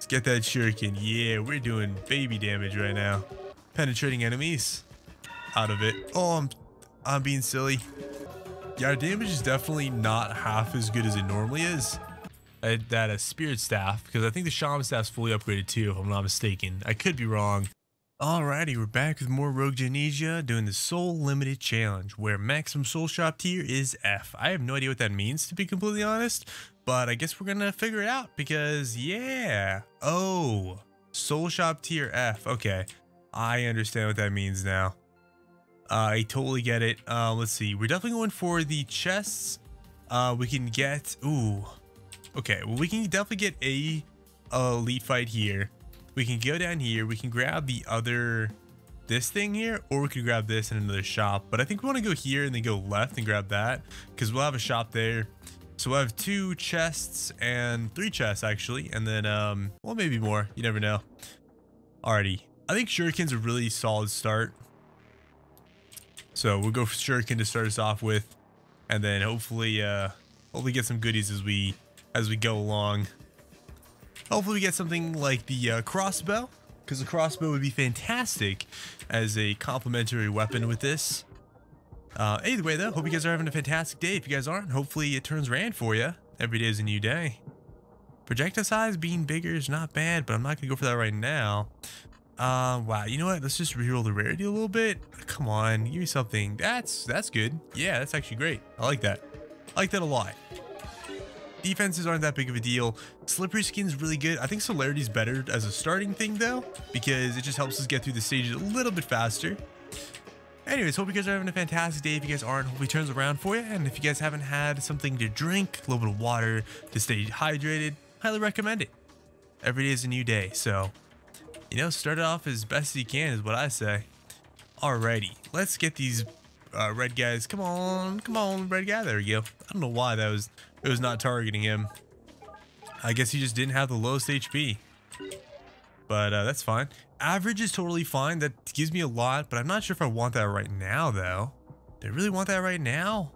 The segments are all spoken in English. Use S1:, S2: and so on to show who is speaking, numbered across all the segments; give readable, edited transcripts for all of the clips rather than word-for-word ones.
S1: Let's get that shuriken. Yeah, we're doing baby damage right now. Penetrating enemies. Out of it. Oh, I'm being silly. Yeah, our damage is definitely not half as good as it normally is. That a spirit staff, because I think the shaman staff's fully upgraded too, if I'm not mistaken. I could be wrong. Alrighty, we're back with more Rogue Genesia doing the Soul Limited Challenge, where maximum soul shop tier is F. I have no idea what that means, to be completely honest, but I guess we're gonna figure it out because, yeah. Oh, soul shop tier F. Okay, I understand what that means now. I totally get it. Let's see. We're definitely going for the chests. We can get. Ooh. Okay. Well, we can definitely get a elite fight here. We can go down here. We can grab the other this thing here, or we could grab this in another shop. But I think we want to go here and then go left and grab that because we'll have a shop there. So we'll have 2 chests and 3 chests actually, and then well, maybe more. You never know. Alrighty. I think shuriken's a really solid start. So we'll go for shuriken to start us off with, and then hopefully get some goodies as we go along. Hopefully we get something like the crossbow, because the crossbow would be fantastic as a complementary weapon with this. Either way though, hope you guys are having a fantastic day. If you guys aren't, hopefully it turns rand for you. Every day is a new day. Projectile size being bigger is not bad, but I'm not gonna go for that right now. Wow, you know what? Let's just reroll the rarity a little bit. Come on, give me something. That's good. Yeah, that's actually great. I like that. I like that a lot. Defenses aren't that big of a deal. Slippery skin's really good. I think celerity's better as a starting thing though, because it just helps us get through the stages a little bit faster. Anyways, hope you guys are having a fantastic day. If you guys aren't, hopefully it turns around for you. And if you guys haven't had something to drink, a little bit of water to stay hydrated, highly recommend it. Every day is a new day, so you know, start it off as best as you can is what I say. Alrighty, let's get these red guys. Come on, red guy. There we go. I don't know why it was not targeting him. I guess he just didn't have the lowest HP. But that's fine. Average is totally fine. That gives me a lot, but I'm not sure if I want that right now, though. Do I really want that right now?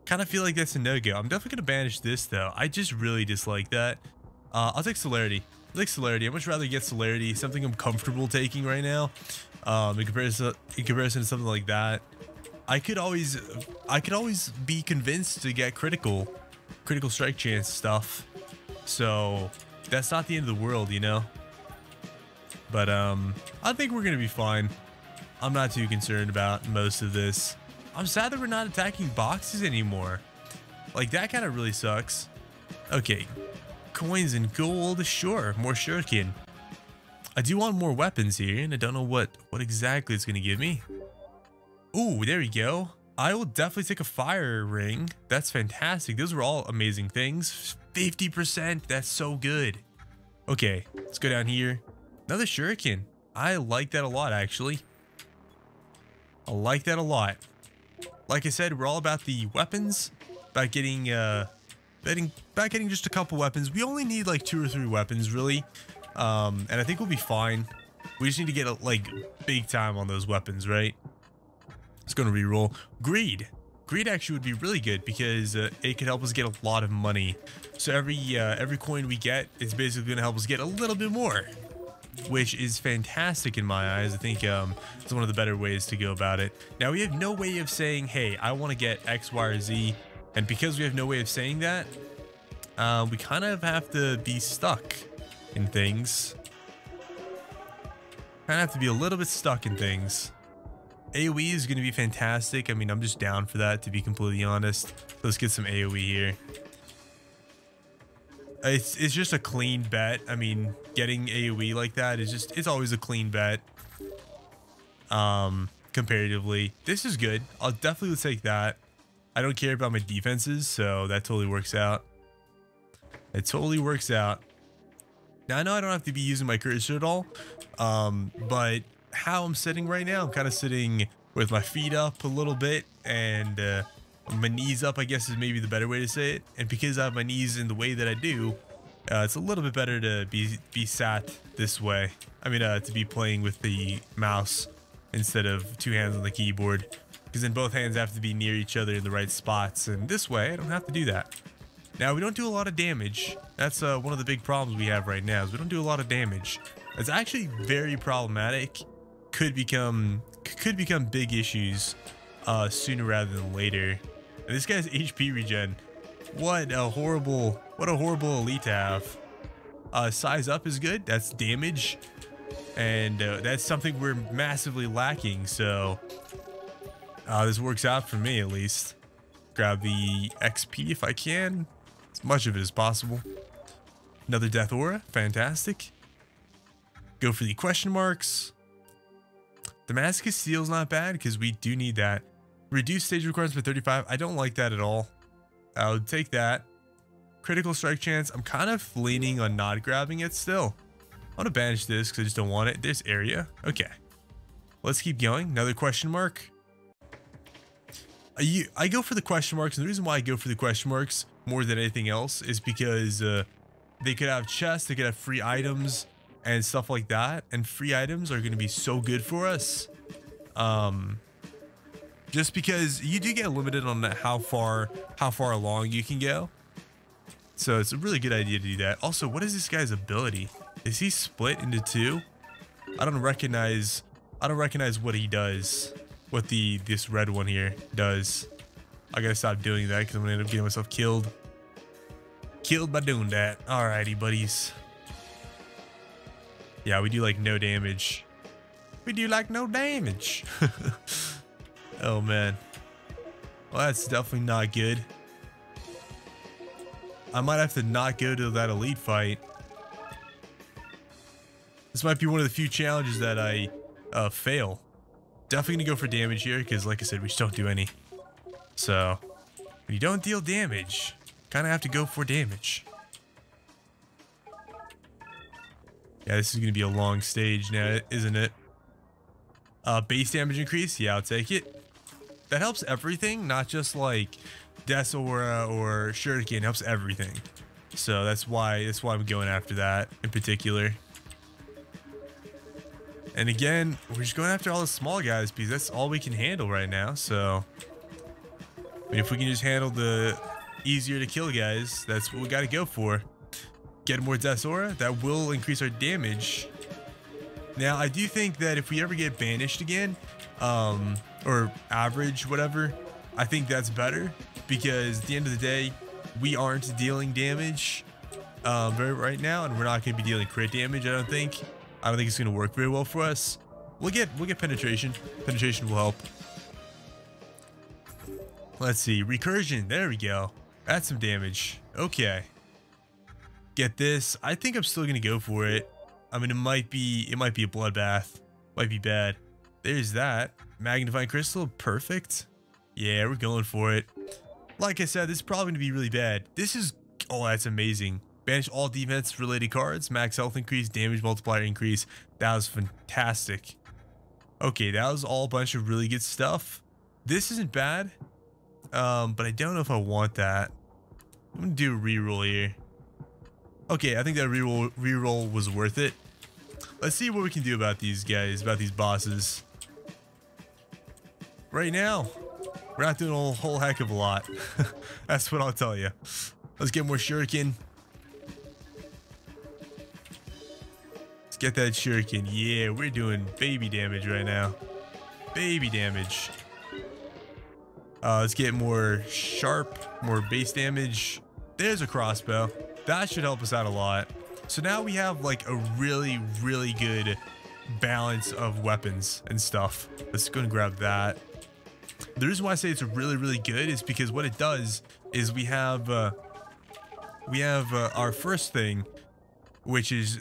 S1: Kind of feel like that's a no-go. I'm definitely going to banish this, though. I just really dislike that. I'll take celerity. I like celerity. I'd much rather get celerity, something I'm comfortable taking right now. In comparison to something like that, I could always be convinced to get critical strike chance stuff. So that's not the end of the world, you know. But I think we're gonna be fine. I'm not too concerned about most of this. I'm sad that we're not attacking boxes anymore. Like that kind of really sucks. Okay. Coins and gold, sure, more shuriken. I do want more weapons here, and I don't know what exactly it's gonna give me. Ooh, there we go. I will definitely take a fire ring. That's fantastic. Those were all amazing things. 50%, that's so good. Okay, let's go down here. Another shuriken. I like that a lot, actually. I like that a lot. Like I said, we're all about the weapons, about getting just a couple weapons. We only need like 2 or 3 weapons really, and I think we'll be fine. We just need to get like big time on those weapons, right? It's gonna reroll. Greed actually would be really good because it could help us get a lot of money. So every coin we get is basically gonna help us get a little bit more, which is fantastic in my eyes. I think it's one of the better ways to go about it. Now we have no way of saying, hey, I want to get X, Y, or Z. And because we have no way of saying that, we kind of have to be stuck in things. Kind of have to be a little bit stuck in things. AoE is going to be fantastic. I mean, I'm just down for that, to be completely honest. Let's get some AoE here. It's just a clean bet. I mean, getting AoE like that is just, it's always a clean bet. Comparatively, this is good. I'll definitely take that. I don't care about my defenses, so that totally works out. It totally works out. Now, I know I don't have to be using my cursor at all, but how I'm sitting right now, I'm kind of sitting with my feet up a little bit and my knees up, I guess is maybe the better way to say it. And because I have my knees in the way that I do, it's a little bit better to be sat this way. I mean, to be playing with the mouse instead of 2 hands on the keyboard, because then both hands have to be near each other in the right spots. And this way, I don't have to do that. Now, we don't do a lot of damage. That's one of the big problems we have right now is we don't do a lot of damage. It's actually very problematic. Could become big issues sooner rather than later. And this guy's HP regen. What a horrible elite to have. Size up is good. That's damage. And that's something we're massively lacking. So this works out for me at least. Grab the XP if I can. As much of it as possible. Another death aura. Fantastic. Go for the question marks. Damascus Steel's not bad because we do need that. Reduce stage requirements by 35. I don't like that at all. I would take that. Critical strike chance. I'm kind of leaning on not grabbing it still. I want to banish this because I just don't want it. This area. Okay. Let's keep going. Another question mark. I go for the question marks, and the reason why I go for the question marks more than anything else is because they could have chests, they could have free items and stuff like that, and free items are going to be so good for us. Just because you do get limited on how far along you can go, so it's a really good idea to do that. Also, what is this guy's ability? Is he split into two? I don't recognize what he does. What this red one here does. I gotta stop doing that because I'm gonna end up getting myself killed by doing that. Alrighty, buddies. Yeah, we do like no damage. We do like no damage. Oh man. Well, that's definitely not good. I might have to not go to that elite fight. This might be one of the few challenges that I fail. Definitely gonna go for damage here because, like I said, we just don't do any. So when you don't deal damage, kind of have to go for damage. Yeah, this is gonna be a long stage now, isn't it? Base damage increase. Yeah, I'll take it. That helps everything, not just like Death Aura or Shuriken. It helps everything. So that's why I'm going after that in particular. And again, we're just going after all the small guys because that's all we can handle right now. So, I mean, if we can just handle the easier to kill guys, that's what we got to go for. Get more Death Aura, that will increase our damage. Now, I do think that if we ever get banished again, or average, whatever, I think that's better because at the end of the day, we aren't dealing damage right now, and we're not going to be dealing crit damage, I don't think. I don't think it's going to work very well for us. We'll get penetration. Penetration will help. Let's see. Recursion. There we go. That's some damage. Okay. Get this. I think I'm still going to go for it. I mean, it might be a bloodbath. Might be bad. There's that. Magnifying crystal. Perfect. Yeah, we're going for it. Like I said, this is probably going to be really bad. This is... Oh, that's amazing. Banish all defense related cards, max health increase, damage multiplier increase. That was fantastic. Okay, that was all a bunch of really good stuff. This isn't bad, but I don't know if I want that. I'm gonna do a reroll here. Okay, I think that reroll was worth it. Let's see what we can do about these guys, about these bosses. Right now, we're not doing a whole heck of a lot. That's what I'll tell you. Let's get more Shuriken. Get that Shuriken. Yeah, we're doing baby damage right now. Baby damage. Let's get more sharp, more base damage. There's a crossbow. That should help us out a lot. So now we have like a really, really good balance of weapons and stuff. Let's go and grab that. The reason why I say it's really, really good is because what it does is we have our first thing, which is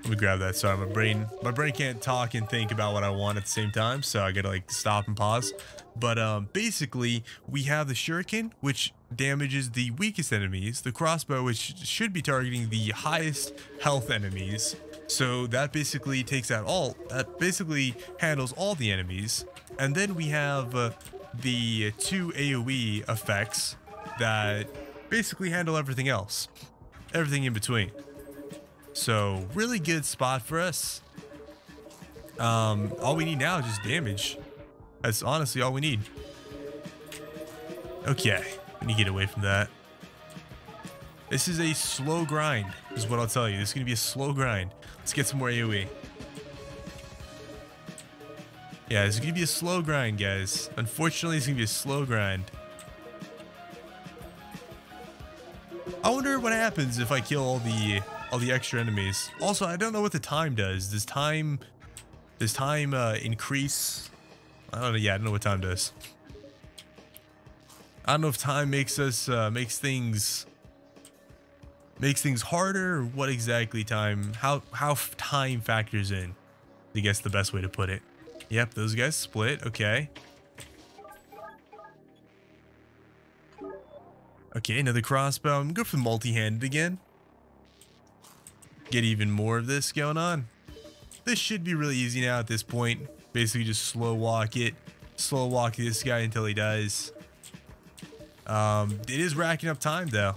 S1: let me grab that. Sorry, my brain can't talk and think about what I want at the same time, so I gotta like stop and pause. But basically, we have the Shuriken, which damages the weakest enemies, the crossbow, which should be targeting the highest health enemies. So that basically basically handles all the enemies. And then we have the two AoE effects that basically handle everything else, everything in between. So really good spot for us. All we need now is just damage. That's honestly all we need. Okay, let me get away from that. This is a slow grind, is what I'll tell you. This is going to be a slow grind. Let's get some more AoE. Yeah, this is going to be a slow grind, guys. Unfortunately, it's going to be a slow grind. I wonder what happens if I kill all the extra enemies. Also, I don't know what the time does. Does time increase? I don't know. Yeah, I don't know what time does. I don't know if time makes us makes things harder, or what exactly time, how time factors in, I guess the best way to put it. Yep, those guys split. Okay. Okay, another crossbow. I'm gonna go for the multi-handed again. Get even more of this going on. This should be really easy now at this point. Basically just slow walk this guy until he dies. It is racking up time though.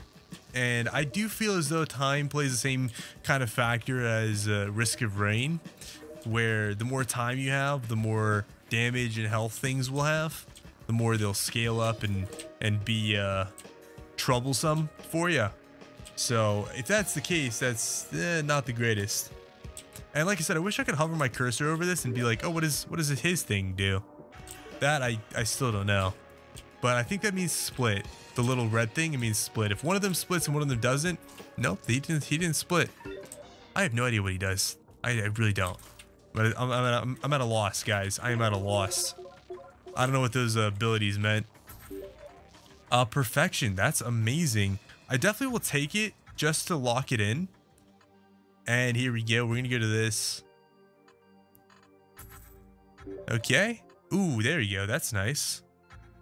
S1: And I do feel as though time plays the same kind of factor as Risk of Rain, where the more time you have, the more damage and health things will have, the more they'll scale up and be troublesome for you. So if that's the case, that's not the greatest. And like I said, I wish I could hover my cursor over this and be like, oh, what does his thing do? That I still don't know. But I think that means split. The little red thing, it means split. If one of them splits and one of them doesn't, nope, he didn't split. I have no idea what he does. I really don't. But I'm at a loss, guys. I am at a loss. I don't know what those abilities meant. Perfection. That's amazing. I definitely will take it just to lock it in. And here we go. We're going to go to this. Okay. Ooh, there you go. That's nice.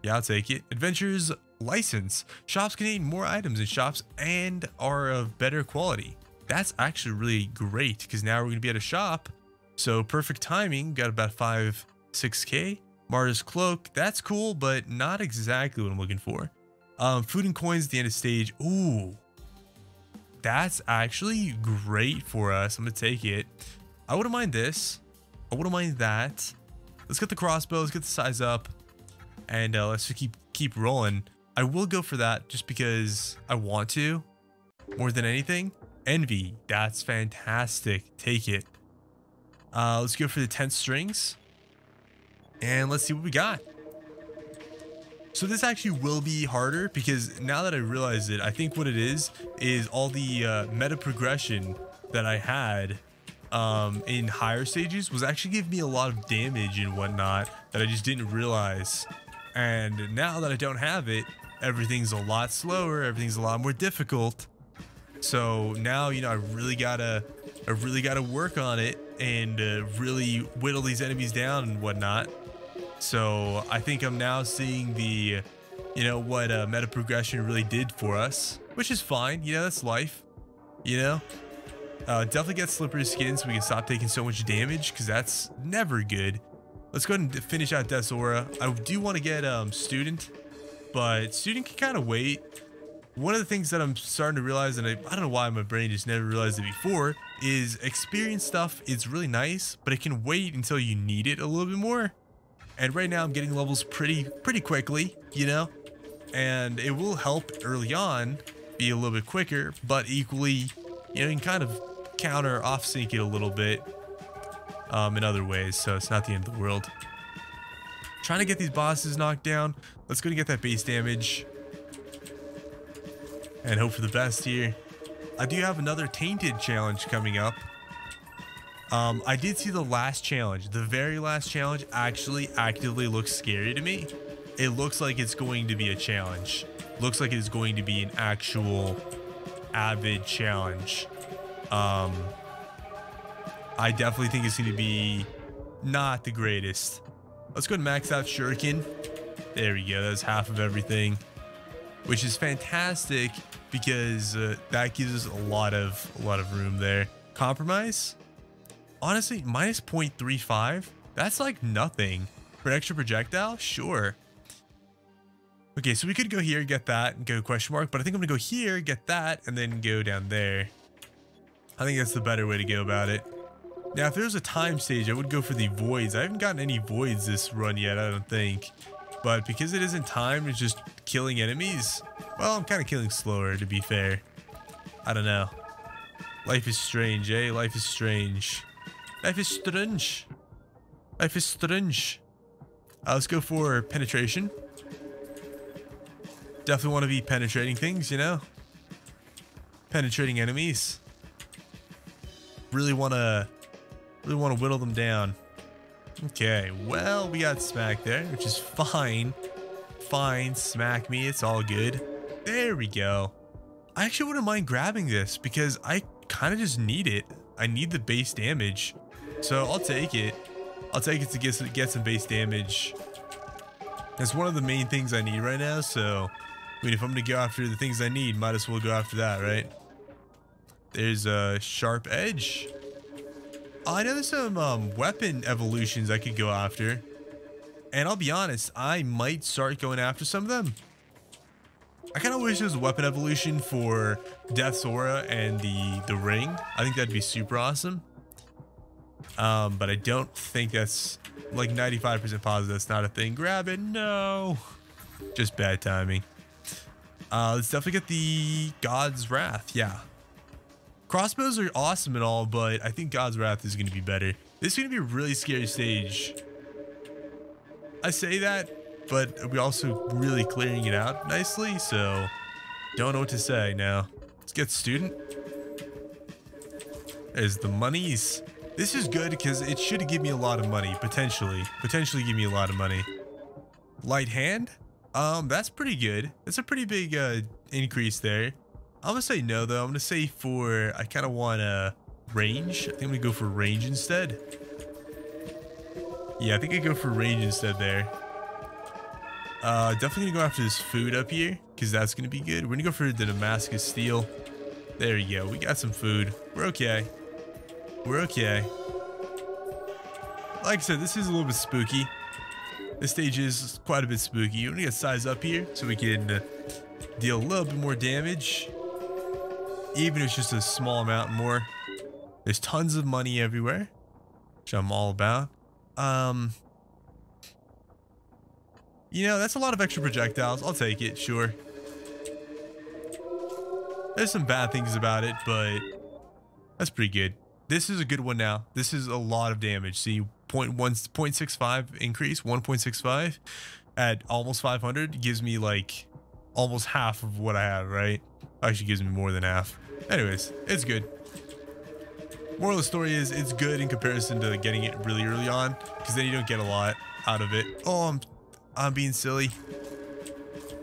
S1: Yeah, I'll take it. Adventures license. Shops contain more items in shops and are of better quality. That's actually really great because now we're going to be at a shop. So perfect timing. Got about 6K. Marta's cloak. That's cool, but not exactly what I'm looking for. Food and coins at the end of stage. Ooh. That's actually great for us. I'm going to take it. I wouldn't mind this. I wouldn't mind that. Let's get the crossbow. Let's get the size up. And let's just keep rolling. I will go for that just because I want to more than anything. Envy. That's fantastic. Take it. Let's go for the 10 strings. And let's see what we got. So this actually will be harder because now that I realize it, I think what it is all the meta progression that I had in higher stages was actually giving me a lot of damage and whatnot that I just didn't realize. And now that I don't have it, everything's a lot slower, everything's a lot more difficult. So now, you know, I really gotta work on it and really whittle these enemies down and whatnot. So I think I'm now seeing the, you know, what meta progression really did for us, which is fine. You know, that's life, you know. Definitely get slippery skin so we can stop taking so much damage because that's never good. Let's go ahead and finish out Death's Aura. I do want to get student, but student can kind of wait. One of the things that I'm starting to realize, and I don't know why my brain just never realized it before, is experience stuff. It's really nice, but it can wait until you need it a little bit more. And right now I'm getting levels pretty quickly, you know, and it will help early on be a little bit quicker, but equally, you know, you can kind of counter off sync it a little bit in other ways. So it's not the end of the world. Trying to get these bosses knocked down. Let's go and get that base damage and hope for the best here. I do have another tainted challenge coming up. I did see the last challenge. The very last challenge actually actively looks scary to me. It looks like it's going to be a challenge. Looks like it is going to be an actual avid challenge. I definitely think it's going to be not the greatest. Let's go and max out Shuriken. There we go. That's half of everything, which is fantastic because that gives us a lot of room there. Compromise. Honestly, minus 0.35, that's like nothing. For an extra projectile, sure. Okay, so we could go here, get that, and go question mark, but I think I'm gonna go here, get that, and then go down there. I think that's the better way to go about it. Now, if there's a time stage, I would go for the voids. I haven't gotten any voids this run yet, I don't think. But because it isn't time, it's just killing enemies. Well, I'm kind of killing slower, to be fair. I don't know. Life is strange, eh? Life is strange. Life is strange. Life is strange. Let's go for penetration. Definitely want to be penetrating things, you know? Penetrating enemies. Really want to whittle them down. Okay, well, we got smack there, which is fine. Fine, smack me, it's all good. There we go. I actually wouldn't mind grabbing this because I kind of just need it. I need the base damage. So I'll take it. I'll take it to get some base damage. That's one of the main things I need right now. So, I mean, if I'm going to go after the things I need, might as well go after that, right? There's a sharp edge. I know there's some weapon evolutions I could go after. And I'll be honest, I might start going after some of them. I kind of wish there was a weapon evolution for Death's Aura and the ring. I think that'd be super awesome. But I don't think that's like 95% positive. That's not a thing. Grab it. No. Just bad timing. Let's definitely get the God's Wrath. Yeah. Crossbows are awesome and all, but I think God's Wrath is going to be better. This is going to be a really scary stage. I say that, but we're also really clearing it out nicely, so don't know what to say now. Let's get student. There's the monies. This is good because it should give me a lot of money, potentially give me a lot of money. Light hand. That's pretty good. That's a pretty big increase there. I'm gonna say no though. I'm gonna say for I kind of want a range. I think I'm gonna go for range instead. Yeah, I think I go for range instead there. Definitely gonna go after this food up here because that's gonna be good. We're gonna go for the Damascus steel. There you go. We got some food. We're okay. We're okay. Like I said, this is a little bit spooky. This stage is quite a bit spooky. We're gonna get size up here so we can deal a little bit more damage. Even if it's just a small amount more. There's tons of money everywhere, which I'm all about. You know, that's a lot of extra projectiles. I'll take it, sure. There's some bad things about it, but that's pretty good. This is a good one now. This is a lot of damage. See, 0.65 increase, 1.65 at almost 500 gives me like almost half of what I have, right? Actually gives me more than half. Anyways, it's good. Moral of the story is it's good in comparison to getting it really early on because then you don't get a lot out of it. Oh, I'm being silly.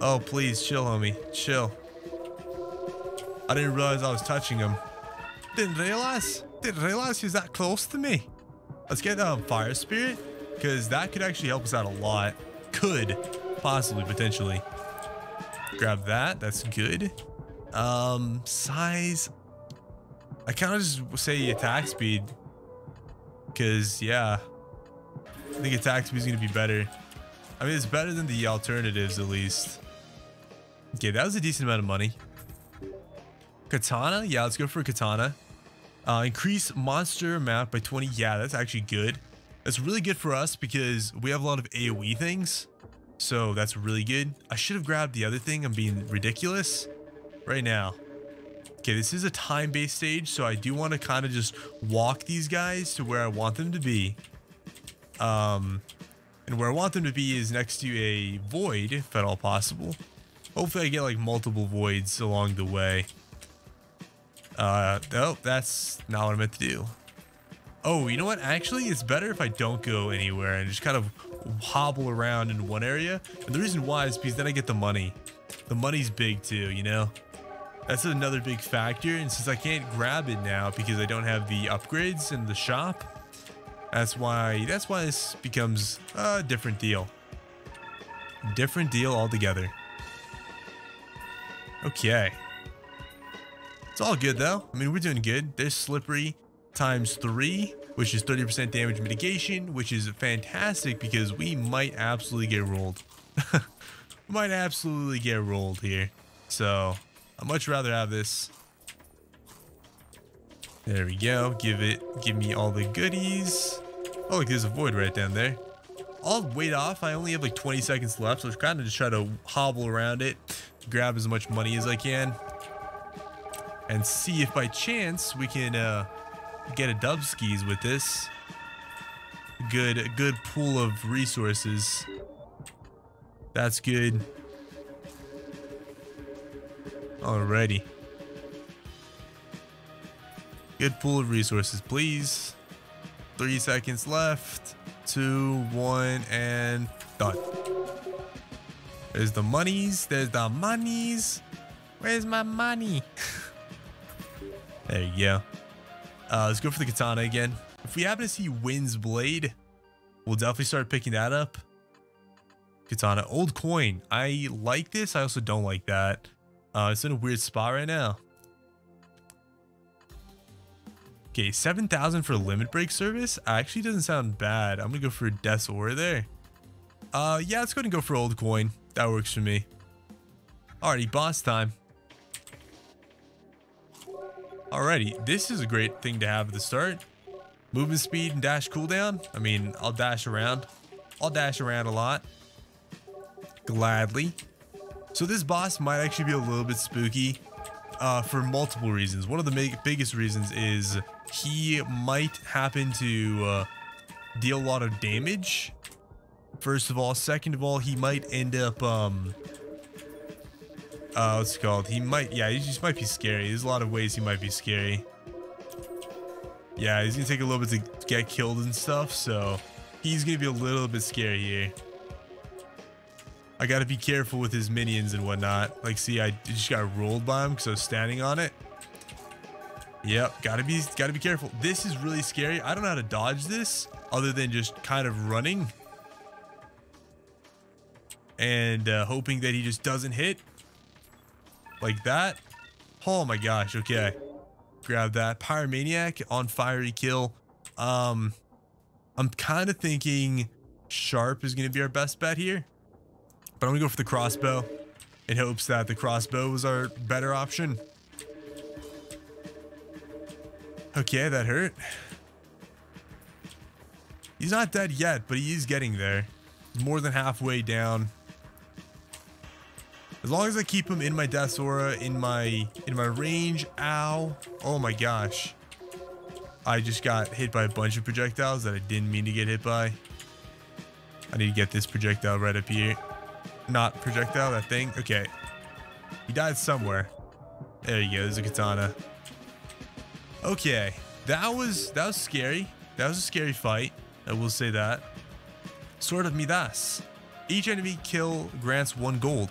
S1: Oh, please chill, homie. Chill. I didn't realize I was touching him. Didn't realize he was that close to me. Let's get Fire Spirit because that could actually help us out a lot. Could possibly, potentially. Grab that. That's good. Size. I kind of just say attack speed because yeah, I think attack speed is going to be better. I mean, it's better than the alternatives at least. Okay, that was a decent amount of money. Katana. Yeah, let's go for Katana. Increase monster amount by 20. Yeah, that's actually good. That's really good for us because we have a lot of AoE things. So that's really good. I should have grabbed the other thing. I'm being ridiculous right now. Okay, this is a time-based stage, so I do want to kind of just walk these guys to where I want them to be. And where I want them to be is next to a void, if at all possible. Hopefully I get like multiple voids along the way. Nope, that's not what I meant to do. Oh, you know what? Actually, it's better if I don't go anywhere and just kind of hobble around in one area. And the reason why is because then I get the money. The money's big too, you know? That's another big factor. And since I can't grab it now because I don't have the upgrades in the shop, that's why this becomes a different deal. Different deal altogether. Okay. It's all good though. I mean, we're doing good. There's slippery times 3, which is 30% damage mitigation, which is fantastic because we might absolutely get rolled. Might absolutely get rolled here. So I'd much rather have this. There we go. Give me all the goodies. Oh, look, there's a void right down there. I'll wait off. I only have like 20 seconds left, so I'm kind of just try to hobble around it, grab as much money as I can. and see if by chance we can get a dub skis with this. Good pool of resources. That's good. Alrighty. Good pool of resources, please. 3 seconds left. 2, 1, and done. There's the monies. There's the monies. Where's my money? There you go. Let's go for the katana again. If we happen to see Wind's Blade, we'll definitely start picking that up. Katana. Old coin. I like this. I also don't like that. It's in a weird spot right now. Okay, 7,000 for limit break service actually doesn't sound bad. I'm gonna go for Death's Aura there. Yeah, let's go ahead and go for old coin. That works for me. Alrighty, boss time. Alrighty, this is a great thing to have at the start. Movement speed and dash cooldown. I mean, I'll dash around. I'll dash around a lot. Gladly. So this boss might actually be a little bit spooky for multiple reasons. One of the biggest reasons is he might happen to deal a lot of damage. First of all. Second of all, he might end up what's it called? He just might be scary. There's a lot of ways he might be scary. Yeah, he's gonna take a little bit to get killed and stuff, so he's gonna be a little bit scary here. I gotta be careful with his minions and whatnot. Like, see, I just got rolled by him because I was standing on it. Yep, gotta be careful. This is really scary. I don't know how to dodge this other than just kind of running and hoping that he just doesn't hit like that. Oh my gosh. Okay, grab that. Pyromaniac on fiery kill. I'm kind of thinking Sharp is gonna be our best bet here. But I'm gonna go for the crossbow in hopes that the crossbow was our better option. Okay, that hurt. He's not dead yet, but he is getting there. He's more than halfway down. As long as I keep him in my Death's Aura, in my range. Ow. Oh my gosh. I just got hit by a bunch of projectiles that I didn't mean to get hit by. I need to get this projectile right up here. Not projectile, that thing. Okay. He died somewhere. There you go. There's a katana. Okay. That was scary. That was a scary fight. I will say that. Sword of Midas. Each enemy kill grants 1 gold.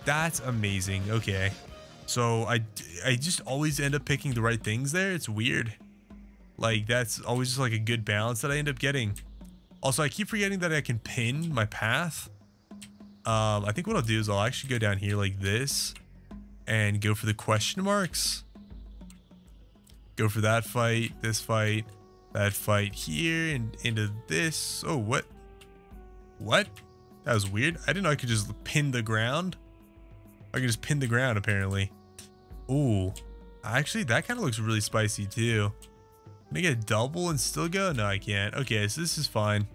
S1: That's amazing. Okay. So I just always end up picking the right things there. It's weird. Like, that's always just like a good balance that I end up getting. Also, I keep forgetting that I can pin my path. I think what I'll do is I'll actually go down here like this and go for the question marks. Go for that fight, this fight, that fight here, and into this. Oh, what? What? That was weird. I didn't know I could just pin the ground. I can just pin the ground, apparently. Ooh. Actually, that kind of looks really spicy, too. Can I get a double and still go? No, I can't. Okay, so this is fine.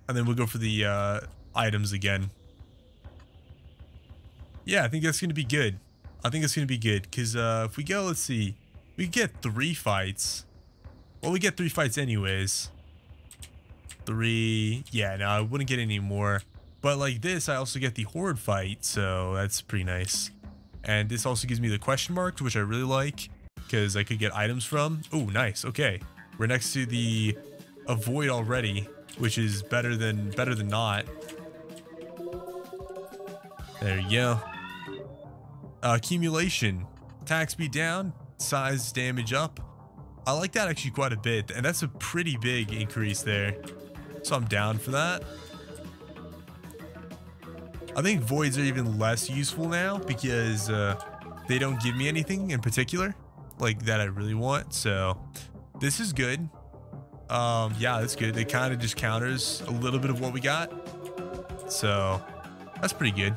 S1: And then we'll go for the items again. Yeah, I think that's going to be good. I think it's going to be good. Because if we go, let's see. We get 3 fights. Well, we get 3 fights anyways. 3. Yeah, no, I wouldn't get any more. But like this, I also get the horde fight. So that's pretty nice. And this also gives me the question marks, which I really like. Because I could get items from. Oh, nice. Okay. We're next to the avoid already. Which is better than not. There you go. Accumulation. Attack speed down. Size damage up. I like that actually quite a bit. And that's a pretty big increase there. So I'm down for that. I think voids are even less useful now. Because they don't give me anything in particular. Like that I really want. So this is good. Yeah, that's good. It kind of just counters a little bit of what we got. So that's pretty good.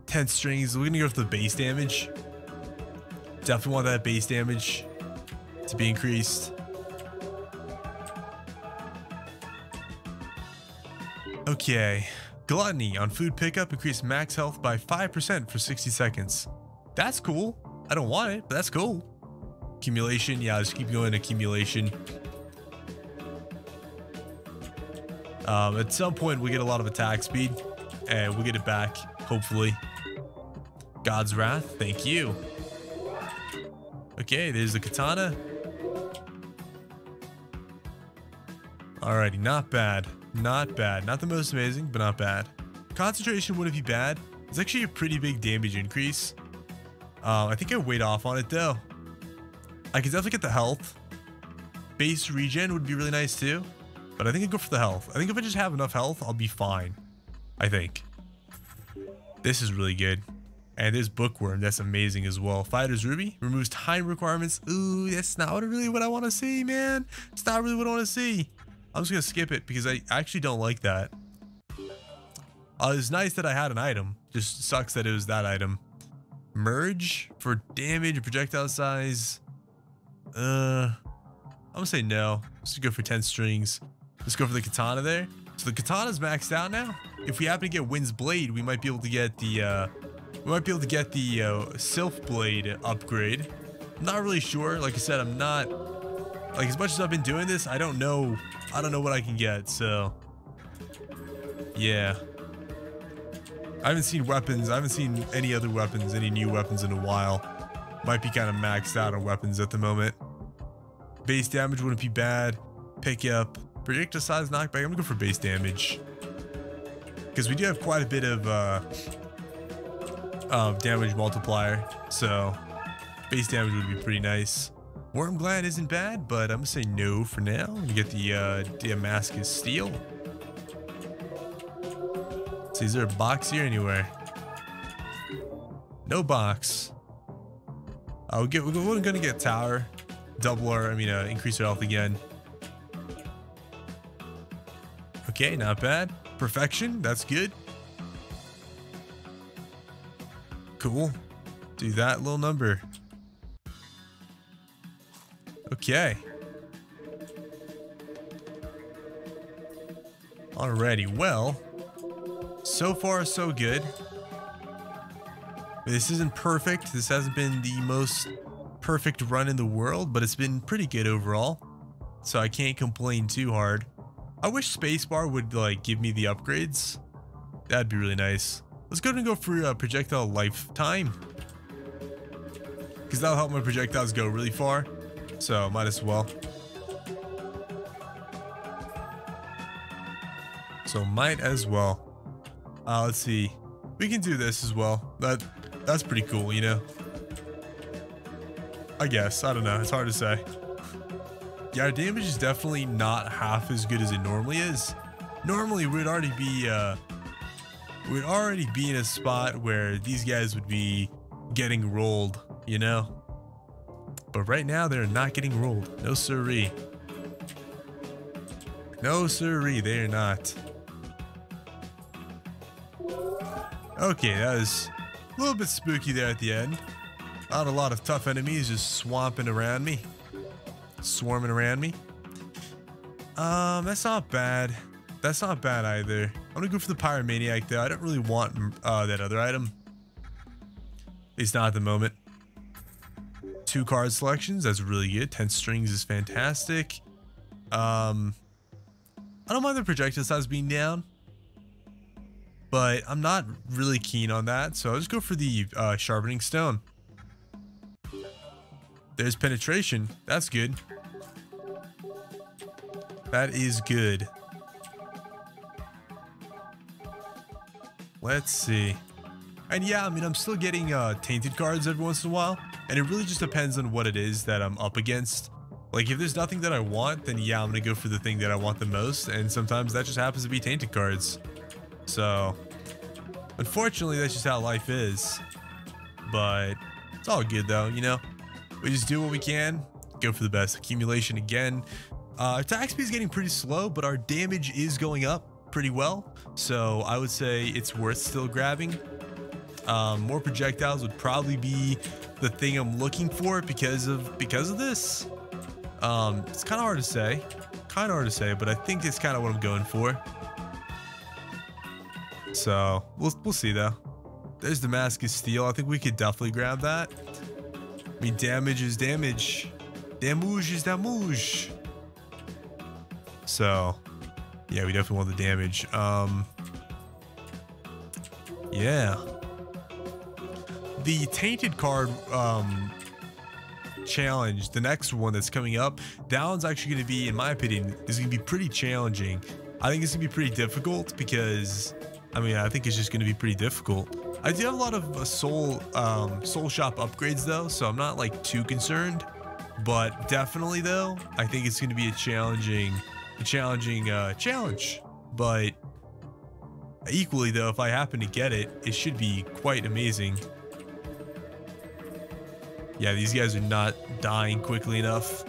S1: 10 strings. We're gonna go for the base damage. Definitely want that base damage to be increased. Okay. Gluttony on food pickup, increase max health by 5% for 60 seconds. That's cool. I don't want it, but that's cool. Accumulation, yeah, just keep going accumulation. At some point we get a lot of attack speed and we'll get it back, hopefully. God's Wrath, thank you. Okay, there's the katana. Alrighty, not bad. Not bad. Not the most amazing, but not bad. Concentration wouldn't be bad. It's actually a pretty big damage increase. I think I weighed off on it though. I could definitely get the health. Base regen would be really nice too. But I think I'd go for the health. I think if I just have enough health, I'll be fine. I think. This is really good. And there's Bookworm. That's amazing as well. Fighter's Ruby. Removes time requirements. Ooh, that's not really what I want to see, man. It's not really what I want to see. I'm just going to skip it because I actually don't like that. It's nice that I had an item. Just sucks that it was that item. Merge for damage, projectile size. I'm going to say no. Let's go for 10 strings. Let's go for the katana there. So the katana's maxed out now. If we happen to get Wind's Blade, we might be able to get the Sylph Blade upgrade. I'm not really sure. Like I said, I'm not, like, as much as I've been doing this, I don't know what I can get. So yeah, I haven't seen weapons. I haven't seen any other weapons, any new weapons in a while. Might be kind of maxed out on weapons at the moment. Base damage wouldn't be bad. Pick up projectile size knockback. I'm gonna go for base damage because we do have quite a bit of damage multiplier, so base damage would be pretty nice. Worm Gland isn't bad, but I'm gonna say no for now. I'm gonna get the Damascus Steel. So is there a box here anywhere? No box. We're gonna get tower, double our, increase our health again. Okay, not bad. Perfection, that's good. Cool. Do that little number. Okay. Alrighty, well, so far so good. This isn't perfect. This hasn't been the most perfect run in the world, but it's been pretty good overall. So I can't complain too hard. I wish spacebar would like give me the upgrades. That'd be really nice. Let's go ahead and go for projectile lifetime, because that'll help my projectiles go really far. So might as well. Let's see. We can do this as well. That's pretty cool, you know. I guess. I don't know. It's hard to say. Yeah, our damage is definitely not half as good as it normally is. Normally, we'd already be in a spot where these guys would be getting rolled, you know. But right now, they're not getting rolled. No siree. No siree, they're not. Okay, that was a little bit spooky there at the end. Not a lot of tough enemies just swamping around me. Swarming around me. That's not bad. That's not bad either. I'm gonna go for the Pyromaniac though. I don't really want that other item. At least not at the moment. 2 card selections, that's really good. 10 strings is fantastic. I don't mind the projectile size being down, but I'm not really keen on that, so I'll just go for the sharpening stone. There's penetration. That's good. That is good. Let's see. And yeah, I'm still getting tainted cards every once in a while, and it really just depends on what it is that I'm up against. Like, if there's nothing that I want, then yeah, I'm gonna go for the thing that I want the most, and sometimes that just happens to be tainted cards. So, unfortunately, that's just how life is. But it's all good though, you know? We just do what we can, go for the best. Accumulation again. Attack speed is getting pretty slow, but our damage is going up pretty well. So I would say it's worth still grabbing. More projectiles would probably be the thing I'm looking for because of this. It's kind of hard to say, but I think it's kind of what I'm going for. So we'll see though. There's Damascus Steel. I think we could definitely grab that. I mean, damage is damage. Damage is damage. So yeah, we definitely want the damage. Yeah. The tainted card challenge, the next one that's coming up, that one's actually going to be, in my opinion, is going to be pretty challenging. I think it's going to be pretty difficult because, I mean, I think it's just going to be pretty difficult. I do have a lot of soul shop upgrades though, so I'm not like too concerned. But definitely though, I think it's going to be a challenging challenge. But equally though, if I happen to get it, it should be quite amazing. Yeah, these guys are not dying quickly enough.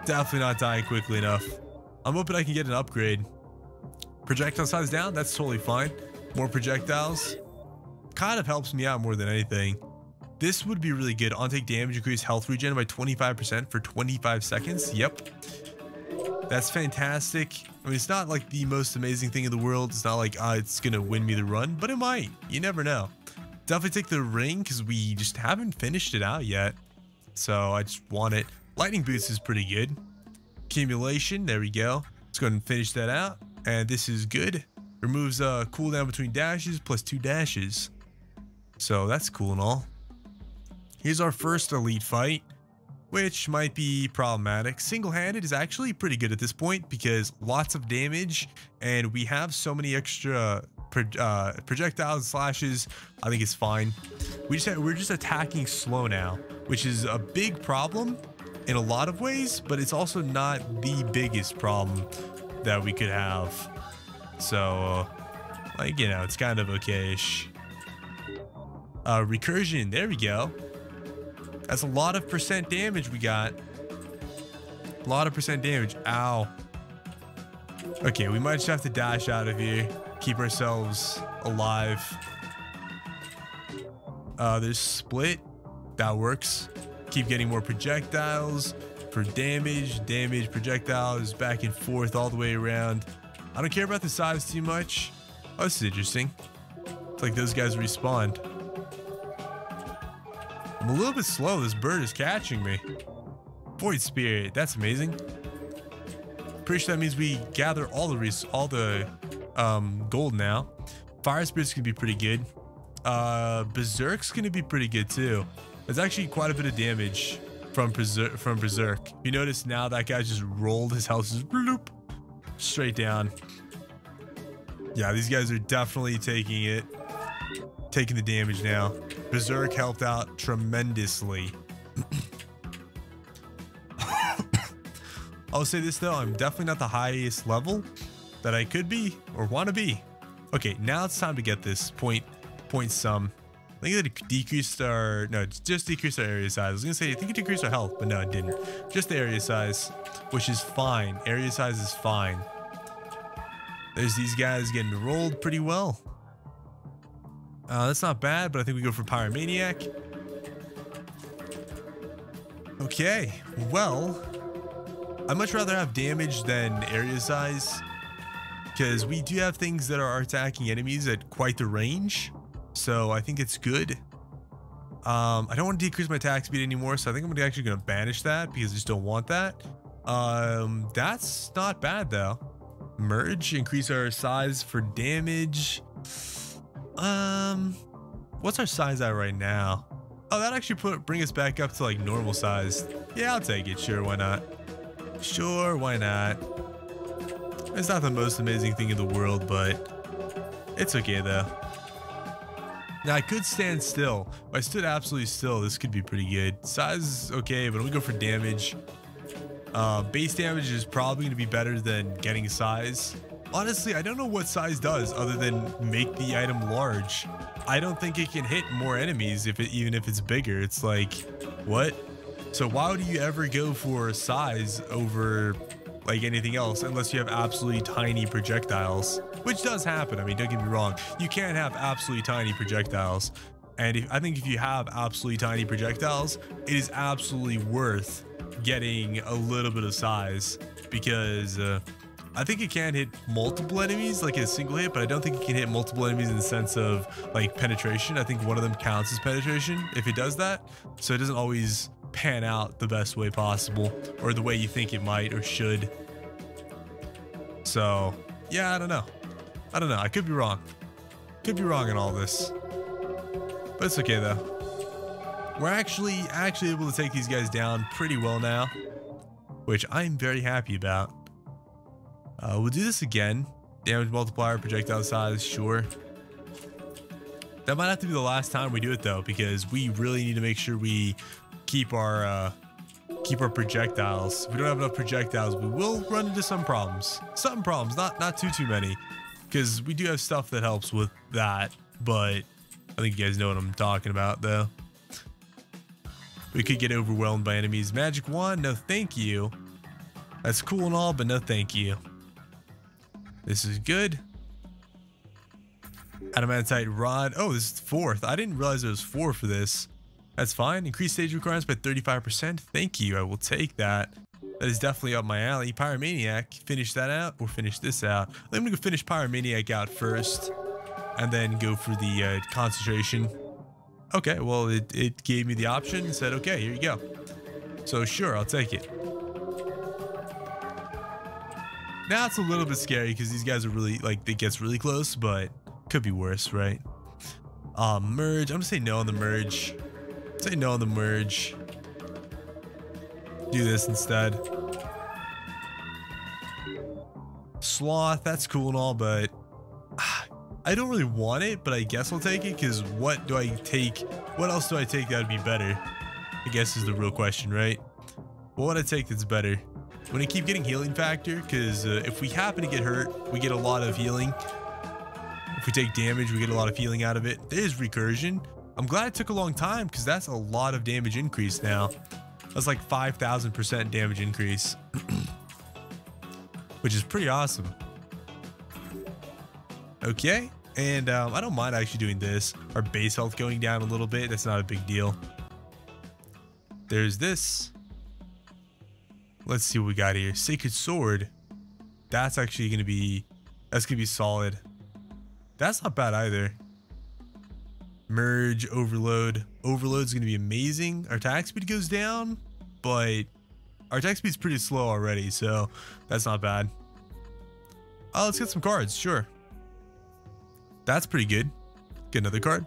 S1: Definitely not dying quickly enough. I'm hoping I can get an upgrade. Projectile size down, that's totally fine. More projectiles kind of helps me out more than anything. This would be really good. On take damage, increase health regen by 25% for 25 seconds. Yep. That's fantastic. I mean, it's not like the most amazing thing in the world. It's not like it's going to win me the run, but it might. You never know. Definitely take the ring because we just haven't finished it out yet. So I just want it. Lightning boots is pretty good. Accumulation, there we go. Let's go ahead and finish that out. And this is good. Removes cooldown between dashes plus 2 dashes. So that's cool and all. Here's our first elite fight, which might be problematic. Single-handed is actually pretty good at this point because lots of damage and we have so many extra projectiles and slashes. I think it's fine. We're just attacking slow now, which is a big problem in a lot of ways, but it's also not the biggest problem that we could have. So like, you know, it's kind of okay-ish. Recursion, there we go. That's a lot of percent damage we got. A lot of percent damage. Ow. Okay, we might just have to dash out of here. Keep ourselves alive. There's split. That works. Keep getting more projectiles for damage. Damage, projectiles, back and forth all the way around. I don't care about the size too much. Oh, this is interesting. It's like those guys respawned. I'm a little bit slow. This bird is catching me. Void Spirit. That's amazing. Pretty sure that means we gather all the gold now. Fire Spirit's gonna be pretty good. Berserk's gonna be pretty good too. There's actually quite a bit of damage from Berserk. You notice now that guy just rolled his health just bloop, straight down. Yeah, these guys are definitely taking the damage now. Berserk helped out tremendously. I'll say this though, I'm definitely not the highest level that I could be or want to be. Okay, now it's time to get this point sum. I think it decreased our, no, just decreased our area size. I was gonna say, I think it decreased our health, but no, it didn't. Just the area size, which is fine. Area size is fine. There's these guys getting rolled pretty well. That's not bad, but I think we go for Pyromaniac. Okay, well, I'd much rather have damage than area size because we do have things that are attacking enemies at quite the range. So I think it's good. I don't want to decrease my attack speed anymore, so I think I'm actually going to banish that because I just don't want that. That's not bad though. Merge, increase our size for damage. What's our size at right now? Oh, that actually bring us back up to like normal size. Yeah, I'll take it. Sure, why not? Sure, why not? It's not the most amazing thing in the world, but it's okay though. Now I could stand still. If I stood absolutely still, this could be pretty good. Size is okay, but I'm gonna go for damage. Base damage is probably gonna be better than getting size. Honestly, I don't know what size does other than make the item large. I don't think it can hit more enemies even if it's bigger. It's like, what? So why would you ever go for size over like anything else unless you have absolutely tiny projectiles, which does happen. I mean, don't get me wrong. You can have absolutely tiny projectiles. And I think if you have absolutely tiny projectiles, it is absolutely worth getting a little bit of size because I think it can hit multiple enemies like a single hit, but I don't think it can hit multiple enemies in the sense of like penetration. I think one of them counts as penetration if it does that. So it doesn't always pan out the best way possible or the way you think it might or should. So yeah, I don't know. I could be wrong. Could be wrong in all this, but it's okay though. We're actually able to take these guys down pretty well now, which I'm very happy about. We'll do this again. Damage multiplier, projectile size, sure. That might have to be the last time we do it though, because we really need to make sure we keep our projectiles. If we don't have enough projectiles, we will run into some problems. Some problems, not too many, because we do have stuff that helps with that. But I think you guys know what I'm talking about though. We could get overwhelmed by enemies. Magic wand, no thank you. That's cool and all, but no thank you. This is good. Adamantite rod. Oh, this is 4th. I didn't realize there was 4 for this. That's fine. Increased stage requirements by 35%. Thank you. I will take that. That is definitely up my alley. Pyromaniac. Finish that out or finish this out. I'm going to go finish Pyromaniac out first and then go for the concentration. Okay, well, it gave me the option and said, okay, here you go. So sure, I'll take it. Now it's a little bit scary because these guys are really, like, it gets really close, but could be worse, right? Merge. I'm gonna say no on the merge. Say no on the merge. Do this instead. Sloth, that's cool and all, but I don't really want it, but I guess I'll take it because what do I take? What else do I take that would be better? I guess is the real question, right? What would I take that's better? I'm gonna keep getting healing factor because if we happen to get hurt, we get a lot of healing. If we take damage, we get a lot of healing out of it. There's recursion. I'm glad it took a long time because that's a lot of damage increase now. That's like 5,000% damage increase, which is pretty awesome. Okay, and I don't mind actually doing this. Our base health going down a little bit. That's not a big deal. There's this. Let's see what we got here. Sacred sword. That's actually gonna be solid. That's not bad either. Merge, overload. Overload's gonna be amazing. Our attack speed goes down, but our attack speed's pretty slow already, so that's not bad. Oh, let's get some cards, sure. That's pretty good. Get another card.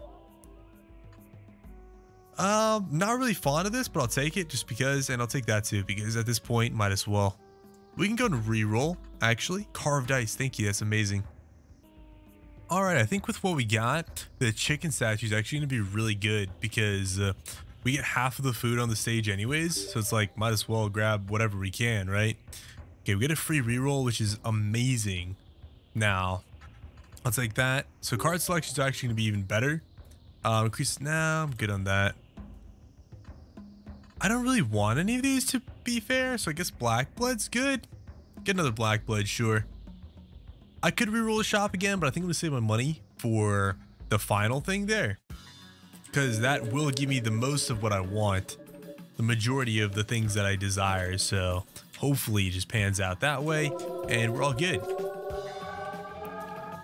S1: Not really fond of this, but I'll take it just because, and I'll take that too, because at this point, might as well. We can go to reroll, actually. Carved ice, thank you, that's amazing. All right, I think with what we got, the chicken statue is actually gonna be really good because we get half of the food on the stage anyways. So it's like, might as well grab whatever we can, right? Okay, we get a free reroll, which is amazing. Now, I'll take that. So card selection is actually gonna be even better. Increase, nah, I'm good on that. I don't really want any of these to be fair, so I guess black blood's good. Get another black blood, sure. I could reroll the shop again, but I think I'm gonna save my money for the final thing there, because that will give me the most of what I want, the majority of the things that I desire. So hopefully it just pans out that way and we're all good.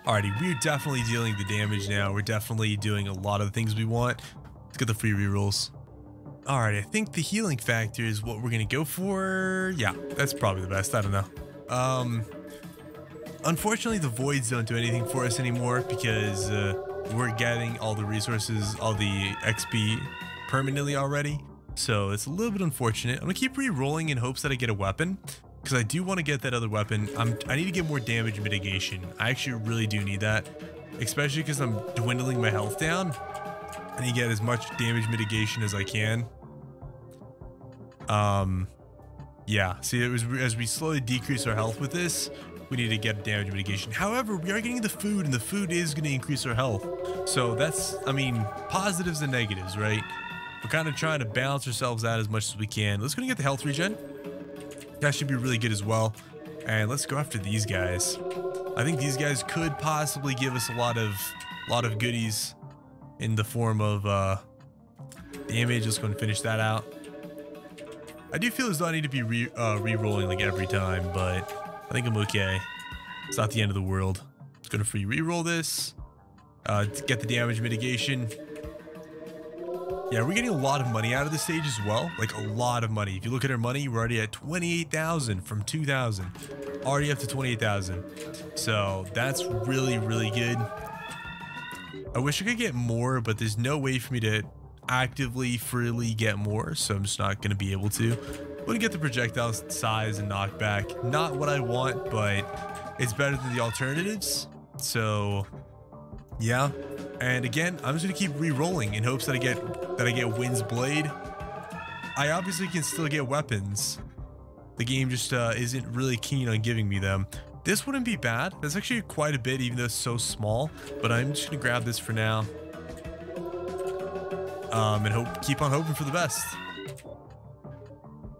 S1: Alrighty, we're definitely dealing the damage now. We're definitely doing a lot of the things we want. Let's get the free rerolls. Alright, I think the healing factor is what we're gonna go for. Yeah, that's probably the best. I don't know. Unfortunately, the voids don't do anything for us anymore because we're getting all the resources, all the XP permanently already. So it's a little bit unfortunate. I'm gonna keep re-rolling in hopes that I get a weapon because I do want to get that other weapon. I need to get more damage mitigation. I actually really do need that, especially because I'm dwindling my health down. I need to get as much damage mitigation as I can. Yeah, see, it was as we slowly decrease our health with this, we need to get damage mitigation. However, we are getting the food, and the food is going to increase our health. So that's, I mean, positives and negatives, right? We're kind of trying to balance ourselves out as much as we can. Let's go and get the health regen. That should be really good as well. And let's go after these guys. I think these guys could possibly give us a lot of goodies in the form of damage. Let's go and finish that out. I do feel as though I need to be re-rolling like every time, but I think I'm okay. It's not the end of the world. It's gonna free reroll this. To get the damage mitigation. Yeah, we're getting a lot of money out of this stage as well. Like a lot of money. If you look at our money, we're already at 28,000 from 2,000. Already up to 28,000. So that's really, really good. I wish I could get more, but there's no way for me to actively, freely get more. So I'm just not going to be able to. I'm going to get the projectile size and knockback. Not what I want, but it's better than the alternatives. So yeah. And again, I'm just gonna keep re-rolling in hopes that I get Wind's Blade. I obviously can still get weapons. The game just isn't really keen on giving me them. This wouldn't be bad. That's actually quite a bit, even though it's so small. But I'm just gonna grab this for now. And keep on hoping for the best.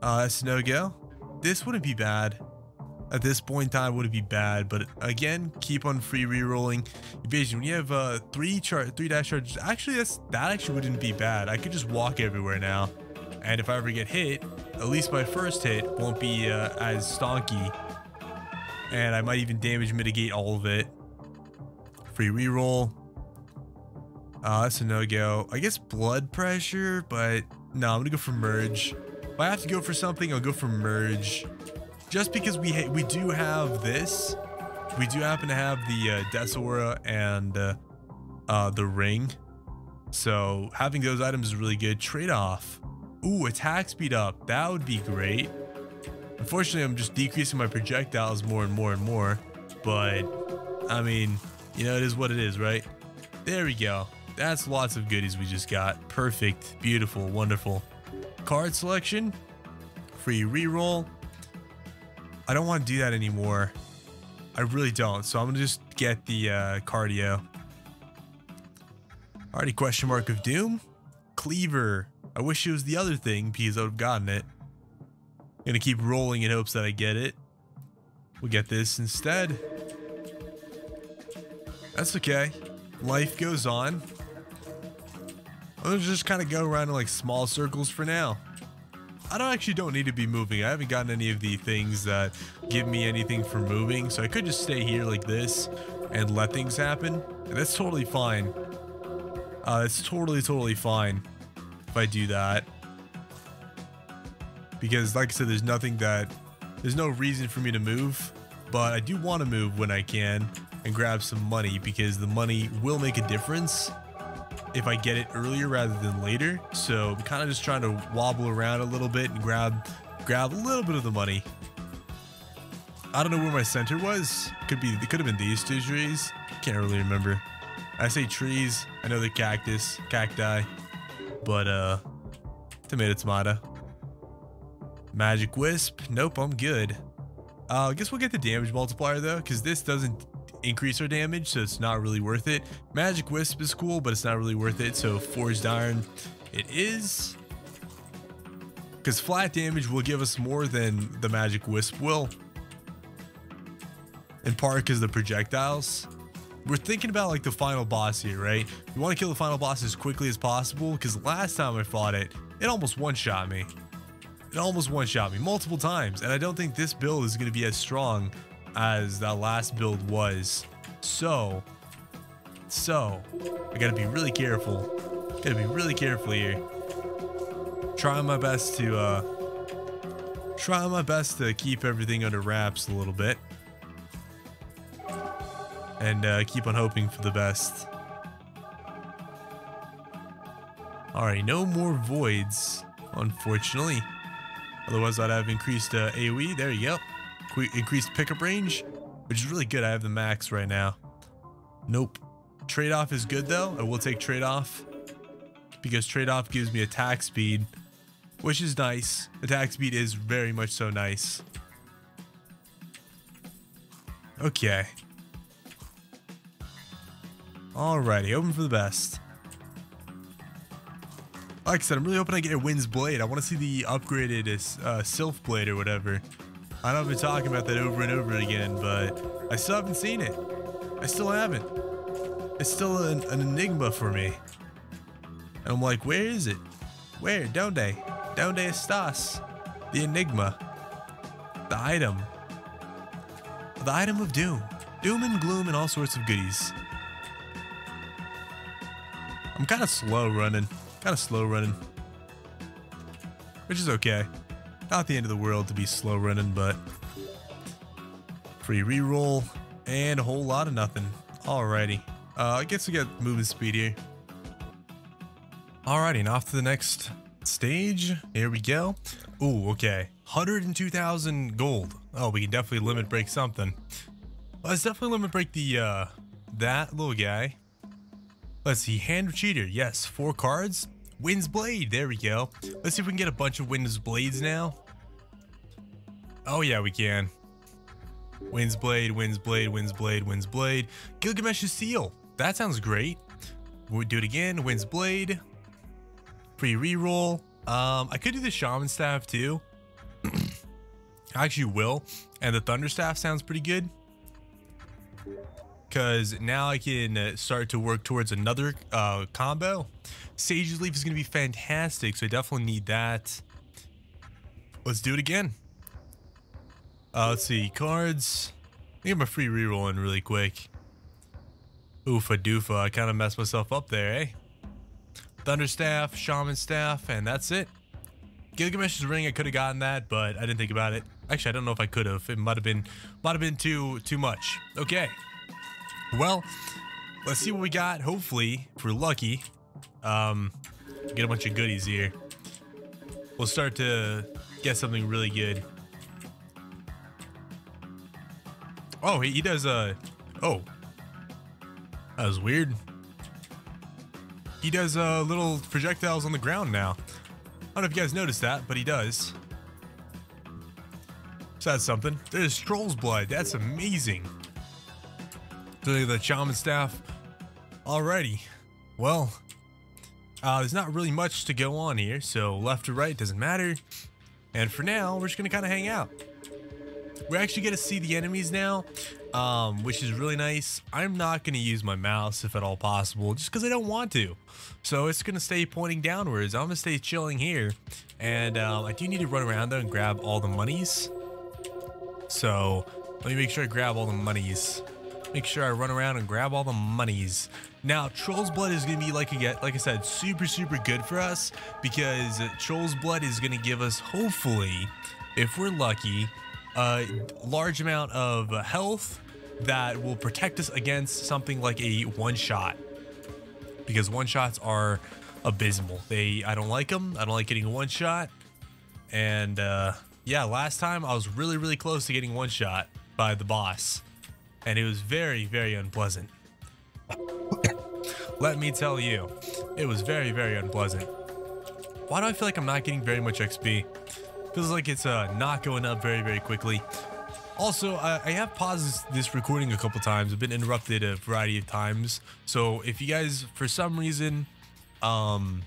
S1: That's no go. This wouldn't be bad. At this point in time, would it be bad? But again, keep on free re-rolling. Basically, when you have three dash charges, actually that actually wouldn't be bad. I could just walk everywhere now, and if I ever get hit, at least my first hit won't be as stonky, and I might even damage mitigate all of it. Free re-roll. That's a no-go. I guess blood pressure, but no, I'm gonna go for merge. If I have to go for something, I'll go for merge. Just because we do have this, we do happen to have the Desaura and the ring, so having those items is really good. Trade-off. Ooh, attack speed up. That would be great. Unfortunately, I'm just decreasing my projectiles more and more and more, but I mean, you know, it is what it is, right? There we go. That's lots of goodies we just got. Perfect, beautiful, wonderful. Card selection, free reroll. I don't want to do that anymore. I really don't. So I'm gonna just get the cardio. Alrighty, question mark of doom. Cleaver. I wish it was the other thing because I would have gotten it. Gonna keep rolling in hopes that I get it. We'll get this instead. That's okay. Life goes on. I'm gonna just kind of go around in like small circles for now. I don't need to be moving. I haven't gotten any of the things that give me anything for moving, so I could just stay here like this and let things happen. And that's totally fine. It's totally fine if I do that. Because like I said, there's no reason for me to move, but I do want to move when I can and grab some money because the money will make a difference if I get it earlier rather than later. So I'm kind of just trying to wobble around a little bit and grab a little bit of the money. I don't know where my center was. It could have been these two trees. Can't really remember. I say trees. I know they're cacti, but tomato. Magic Wisp. Nope, I'm good. I guess we'll get the damage multiplier though, because this doesn't increase our damage, so it's not really worth it. Magic Wisp is cool, but it's not really worth it. So Forged Iron it is, because flat damage will give us more than the Magic Wisp will, in part because the projectiles. We're thinking about like the final boss here, right? We want to kill the final boss as quickly as possible, because last time I fought it almost one-shot me. It almost one-shot me multiple times, and I don't think this build is going to be as strong as that last build was. So I gotta be really careful. Gotta be really careful here. Trying my best to keep everything under wraps a little bit, and keep on hoping for the best. Alright, no more voids, unfortunately. Otherwise, I'd have increased AoE. There you go. Increased pickup range, which is really good. I have the max right now. Nope. Trade-off is good though. I will take trade-off because trade-off gives me attack speed, which is nice. Attack speed is very much so nice. Okay. Alrighty, hoping for the best. Like I said, I'm really hoping I get a Wind's Blade. I want to see the upgraded Sylph Blade or whatever. I know I've been talking about that over and over again, but I still haven't seen it. I still haven't. It's still an enigma for me. And I'm like, where is it? Where? Donde estás? The enigma. The item. The item of doom. Doom and gloom and all sorts of goodies. I'm kind of slow running. Which is okay. Not the end of the world to be slow running, but free reroll and a whole lot of nothing. Alrighty. I guess we got movement speed here. Alrighty, and off to the next stage. Here we go. Ooh, okay. 102,000 gold. Oh, we can definitely limit break something. Let's definitely limit break the that little guy. Let's see, Hand of Cheater. Yes, 4 cards. Wind's Blade. There we go. Let's see if we can get a bunch of Wind's Blades now. Oh yeah, we can. Wind's Blade, Wind's Blade, Wind's Blade, Wind's Blade. Gilgamesh's Seal. That sounds great. We'll do it again. Wind's Blade. Free reroll. I could do the Shaman Staff too. I actually will. And the Thunder Staff sounds pretty good. Because now I can start to work towards another combo. Sage's Leaf is going to be fantastic, so I definitely need that. Let's do it again. Let's see, cards. I get my free reroll in really quick. Oofa doofa, I kind of messed myself up there, eh? Thunderstaff, Shaman Staff, and that's it. Gilgamesh's Ring, I could have gotten that, but I didn't think about it. Actually, I don't know if I could have. It might have been too much. Okay. Well, let's see what we got. Hopefully, if we're lucky, get a bunch of goodies here. We'll start to get something really good. Oh, he does, oh. That was weird. He does, little projectiles on the ground now. I don't know if you guys noticed that, but he does. So that's something. There's Troll's Blood. That's amazing. So the Shaman Staff. Alrighty. Well, there's not really much to go on here, so left to right doesn't matter. And for now, we're just gonna kind of hang out. We're actually gonna see the enemies now, which is really nice. I'm not gonna use my mouse if at all possible, just because I don't want to. So it's gonna stay pointing downwards. I'm gonna stay chilling here, and I do need to run around though and grab all the monies. So let me make sure I grab all the monies. Make sure I run around and grab all the monies. Now, Troll's Blood is going to be, like I said, super good for us, because Troll's Blood is going to give us, hopefully, if we're lucky, a large amount of health that will protect us against something like a one-shot, because one-shots are abysmal. I don't like them. I don't like getting a one-shot. And yeah, last time I was really close to getting one-shot by the boss. And it was very unpleasant. Let me tell you, it was very unpleasant. Why do I feel like I'm not getting very much XP? Feels like it's not going up very quickly. Also, I have paused this recording a couple times. I've been interrupted a variety of times. So if you guys, for some reason, if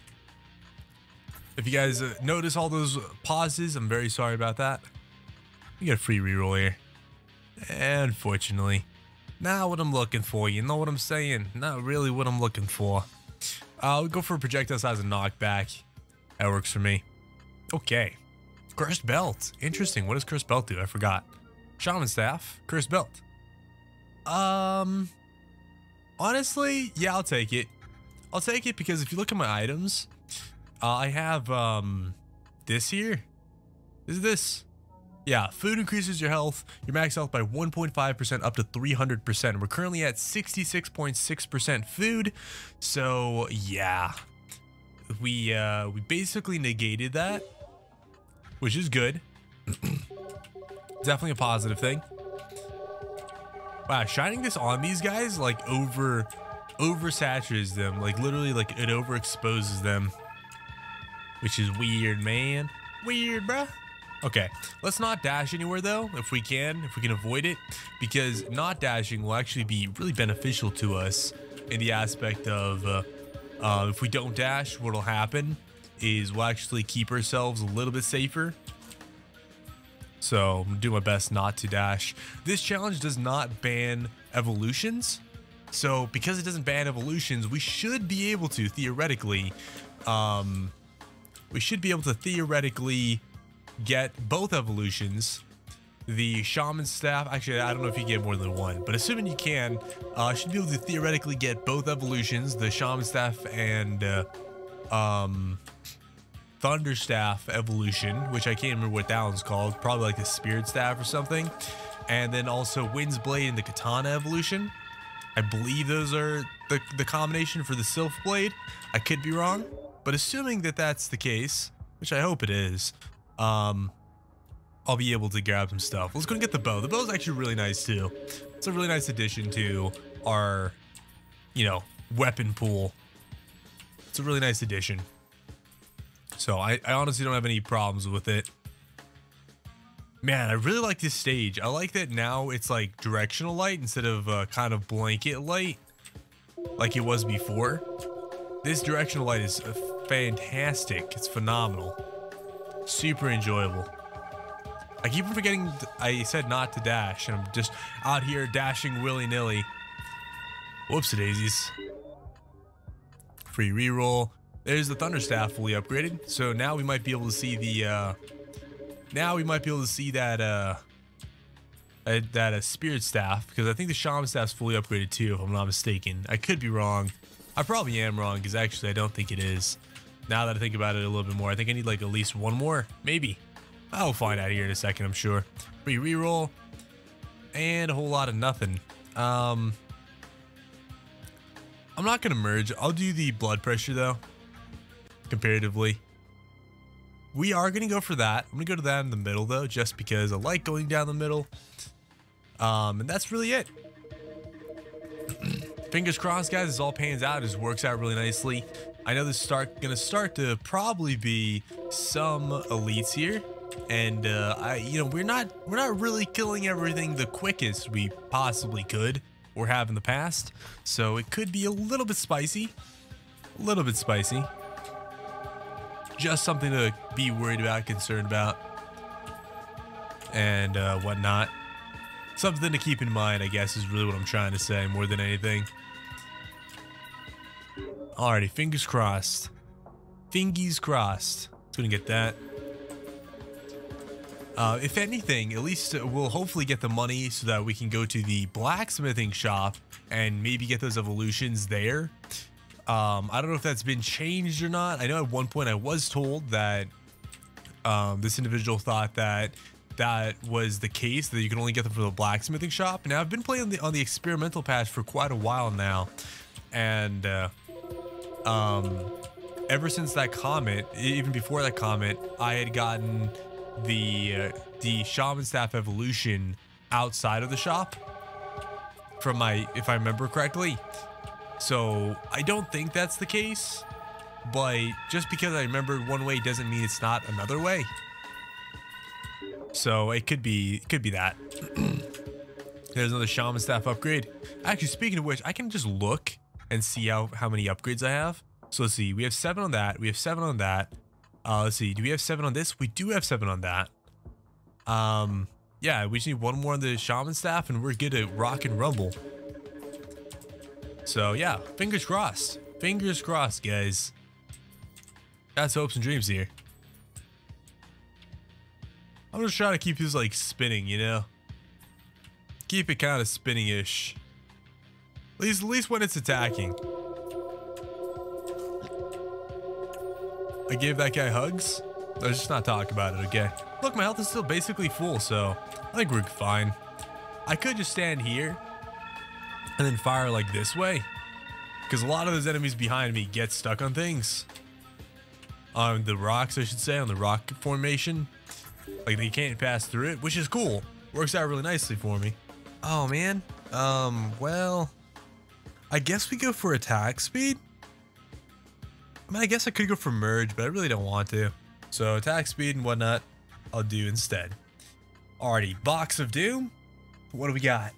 S1: you guys notice all those pauses, I'm very sorry about that. You get a free reroll here. Unfortunately, not what I'm looking for. You know what I'm saying? Not really what I'm looking for. I'll go for a projectile size and knockback. That works for me. Okay. Cursed Belt. Interesting. What does Cursed Belt do? I forgot. Shaman Staff. Cursed Belt. Honestly, yeah, I'll take it. I'll take it because if you look at my items, I have this here. Is this? Yeah, food increases your health, your max health by 1.5% up to 300%. We're currently at 66.6% food, so yeah, we basically negated that, which is good. Definitely a positive thing. Wow, shining this on these guys like oversaturates them, like literally like it overexposes them, which is weird, man. Weird, bruh. Okay, let's not dash anywhere though, if we can avoid it, because not dashing will actually be really beneficial to us in the aspect of if we don't dash, what'll happen is we'll actually keep ourselves a little bit safer. So I'm gonna do my best not to dash. This challenge does not ban evolutions, so because it doesn't ban evolutions, we should be able to theoretically get both evolutions. the shaman staff. Actually, I don't know if you get more than one, but assuming you can, I should be able to theoretically get both evolutions, the shaman staff and thunder staff evolution, which I can't remember what that one's called, probably like the spirit staff or something, and then also wind's blade and the katana evolution. I believe those are the combination for the sylph blade. I could be wrong, but assuming that that's the case, which I hope it is, I'll be able to grab some stuff. Let's go and get the bow. The bow is actually really nice too. It's a really nice addition to our, you know, weapon pool. It's a really nice addition. So I honestly don't have any problems with it. Man, I really like this stage. I like that now it's like directional light instead of kind of blanket light like it was before. This directional light is fantastic. It's phenomenal. Super enjoyable. I keep forgetting I said not to dash, and I'm just out here dashing willy-nilly. Whoopsie daisies. Free reroll. There's the thunder staff fully upgraded. So now we might be able to see the that spirit staff, because I think the shaman staff's fully upgraded too, if I'm not mistaken. I could be wrong. I probably am wrong, because actually I don't think it is. Now that I think about it a little bit more, I think I need like at least one more, maybe. I'll find out here in a second, I'm sure. Free reroll and a whole lot of nothing. I'm not gonna merge. I'll do the blood pressure though. Comparatively, we are gonna go for that. I'm gonna go to that in the middle though, just because I like going down the middle. And that's really it. Fingers crossed, guys. This all pans out. This works out really nicely. I know this is gonna start to probably be some elites here, and we're not really killing everything the quickest we possibly could or have in the past, so it could be a little bit spicy. A little bit spicy. Just something to be worried about, concerned about, and whatnot. Something to keep in mind, I guess, is really what I'm trying to say more than anything. Alrighty, fingers crossed. Fingies crossed. Let's go and get that. If anything, at least we'll hopefully get the money so that we can go to the blacksmithing shop and maybe get those evolutions there. I don't know if that's been changed or not. I know at one point I was told that this individual thought that was the case, that you can only get them from the blacksmithing shop. Now, I've been playing on the experimental patch for quite a while now, and ever since that comment, even before that comment, I had gotten the shaman staff evolution outside of the shop from if I remember correctly. So I don't think that's the case, but just because I remembered one way doesn't mean it's not another way. So it could be that. There's another shaman staff upgrade. Actually, speaking of which, I can just look and see how many upgrades I have. So let's see, we have 7 on that. We have 7 on that. Let's see, do we have 7 on this? We do have 7 on that. Yeah, we just need 1 more on the shaman staff and we're good to rock and rumble. So yeah, fingers crossed. Fingers crossed, guys. That's hopes and dreams here. I'm just trying to keep this like spinning, you know? Keep it kind of spinning-ish. At least when it's attacking. I gave that guy hugs. Let's just not talk about it, okay? Look, my health is still basically full, so I think we're fine. I could just stand here and then fire like this way, because a lot of those enemies behind me get stuck on things. On the rocks, I should say, on the rock formation. Like, they can't pass through it, which is cool. Works out really nicely for me. Oh, man. Well, I guess we go for attack speed. I mean, I guess I could go for merge, but I really don't want to. So attack speed and whatnot, I'll do instead. Alrighty, Box of Doom. What do we got?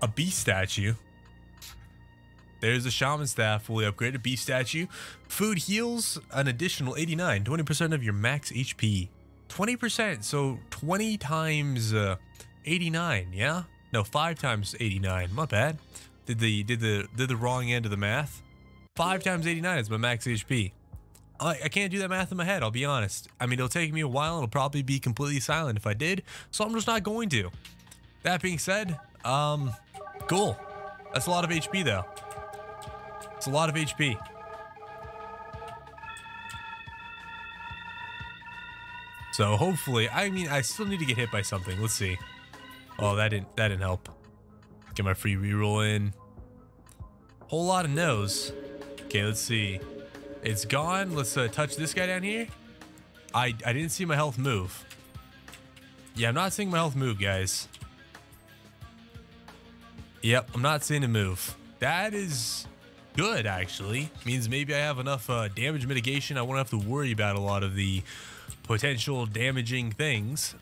S1: A beast statue. There's a shaman staff fully upgraded. Beast statue. Food heals an additional 89. 20% of your max HP. 20%. So 20 times 89. Yeah. No, 5 times 89. My bad. Did the wrong end of the math. 5 times 89 is my max HP. I can't do that math in my head, I'll be honest. I mean, it'll take me a while, and it'll probably be completely silent if I did, so I'm just not going to. That being said, cool. That's a lot of HP, though. It's a lot of HP. So hopefully, I mean, I still need to get hit by something. Let's see. Oh, that didn't help. Get my free reroll in. Whole lot of no's. Okay, let's see. It's gone. Let's touch this guy down here. I didn't see my health move. Yeah, I'm not seeing my health move, guys. Yep, I'm not seeing it move. That is good, actually. Means maybe I have enough damage mitigation. I won't have to worry about a lot of the potential damaging things.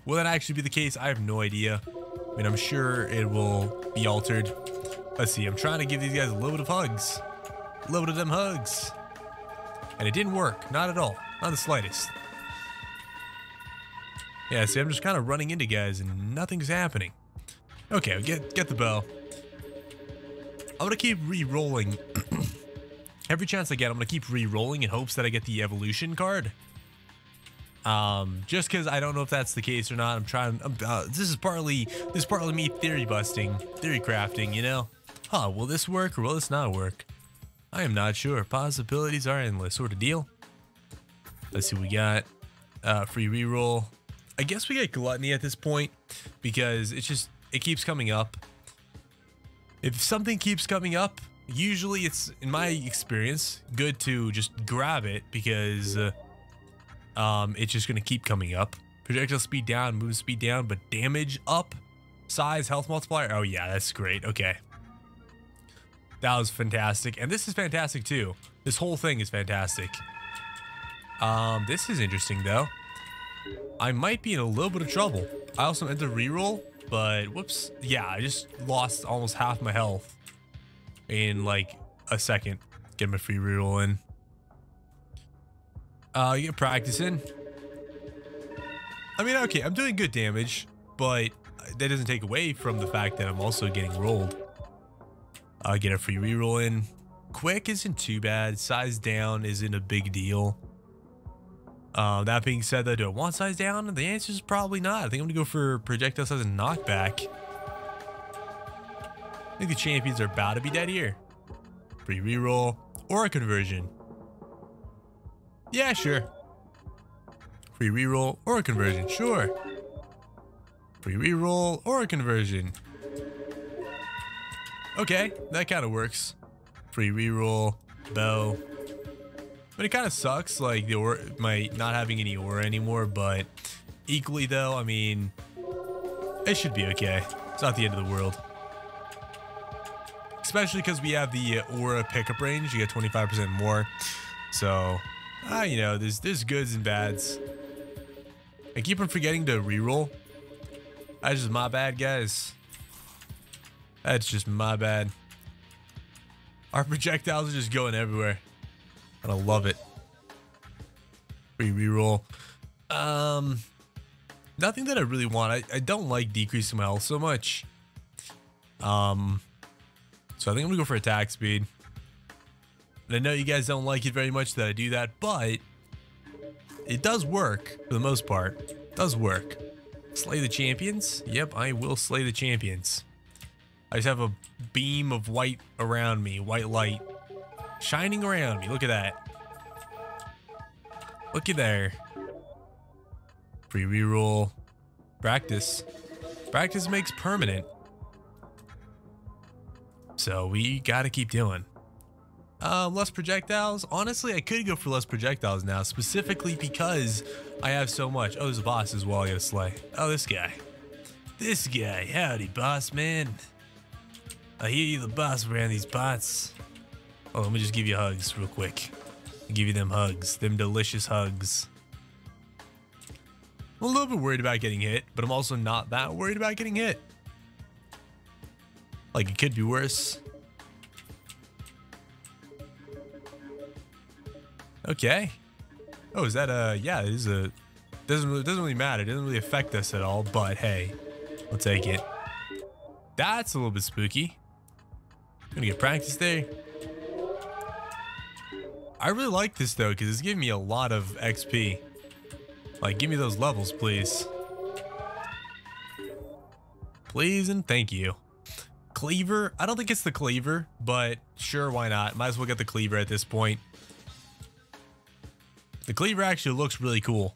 S1: Will that actually be the case? I have no idea. I mean, I'm sure it will be altered. Let's see. I'm trying to give these guys a little bit of hugs. A little bit of them hugs. And it didn't work. Not at all. Not the slightest. Yeah, see, I'm just kind of running into guys and nothing's happening. Okay, get the bow. I'm going to keep re-rolling. Every chance I get, I'm going to keep re-rolling in hopes that I get the evolution card. Just because I don't know if that's the case or not. I'm trying. This is partly me theory busting, theory crafting, you know? Huh, will this work or will this not work? I am not sure. Possibilities are endless, sort of deal. Let's see what we got. Free reroll. I guess we get gluttony at this point because it keeps coming up. If something keeps coming up, usually it's, in my experience, good to just grab it because it's just gonna keep coming up. Projectile speed down, movement speed down, but damage up. Size, health multiplier. Oh yeah, that's great. Okay. That was fantastic. And this is fantastic too. This whole thing is fantastic. This is interesting though. I might be in a little bit of trouble. I also meant to reroll, but whoops. Yeah, I just lost almost half my health in like a second. Get my free reroll in. You get practicing. I mean, okay, I'm doing good damage, but that doesn't take away from the fact that I'm also getting rolled. Get a free reroll in. Quick isn't too bad. Size down isn't a big deal. That being said, though, do I want size down? The answer is probably not. I think I'm gonna go for projectile size and knockback. I think the champions are about to be dead here. Free reroll or a conversion. Yeah, sure. Free reroll or a conversion. Sure. Free reroll or a conversion. Okay, that kind of works. Free reroll, bow. But it kind of sucks, like the aura, not having any aura anymore. But equally, though, I mean, it should be okay. It's not the end of the world. Especially because we have the aura pickup range. You get 25% more. So, you know, there's goods and bads. I keep on forgetting to reroll. That's just my bad, guys. That's just my bad. Our projectiles are just going everywhere. And I love it. Free reroll. Nothing that I really want. I don't like decreasing my health so much. So I think I'm gonna go for attack speed. And I know you guys don't like it very much that I do that, but it does work for the most part. It does work. Slay the champions? Yep, I will slay the champions. I just have a beam of white around me, white light, shining around me. Look at that. Looky there. Free reroll. Practice. Practice makes permanent. So we gotta keep doing. Less projectiles. Honestly, I could go for less projectiles now, specifically because I have so much. Oh, there's a boss as well I gotta slay. Oh, this guy. This guy. Howdy, boss man. I hear you the boss around these bots. Oh, let me just give you hugs real quick. I'll give you them hugs. Them delicious hugs. I'm a little bit worried about getting hit, but I'm also not that worried about getting hit. Like, it could be worse. Okay. Oh, is that yeah, it is a... Doesn't really matter. It doesn't really affect us at all, but hey, we'll take it. That's a little bit spooky. Gonna get practice there. I really like this though, because it's giving me a lot of XP. Like, give me those levels, please. Please and thank you. Cleaver. I don't think it's the cleaver, but sure, why not? Might as well get the cleaver at this point. The cleaver actually looks really cool.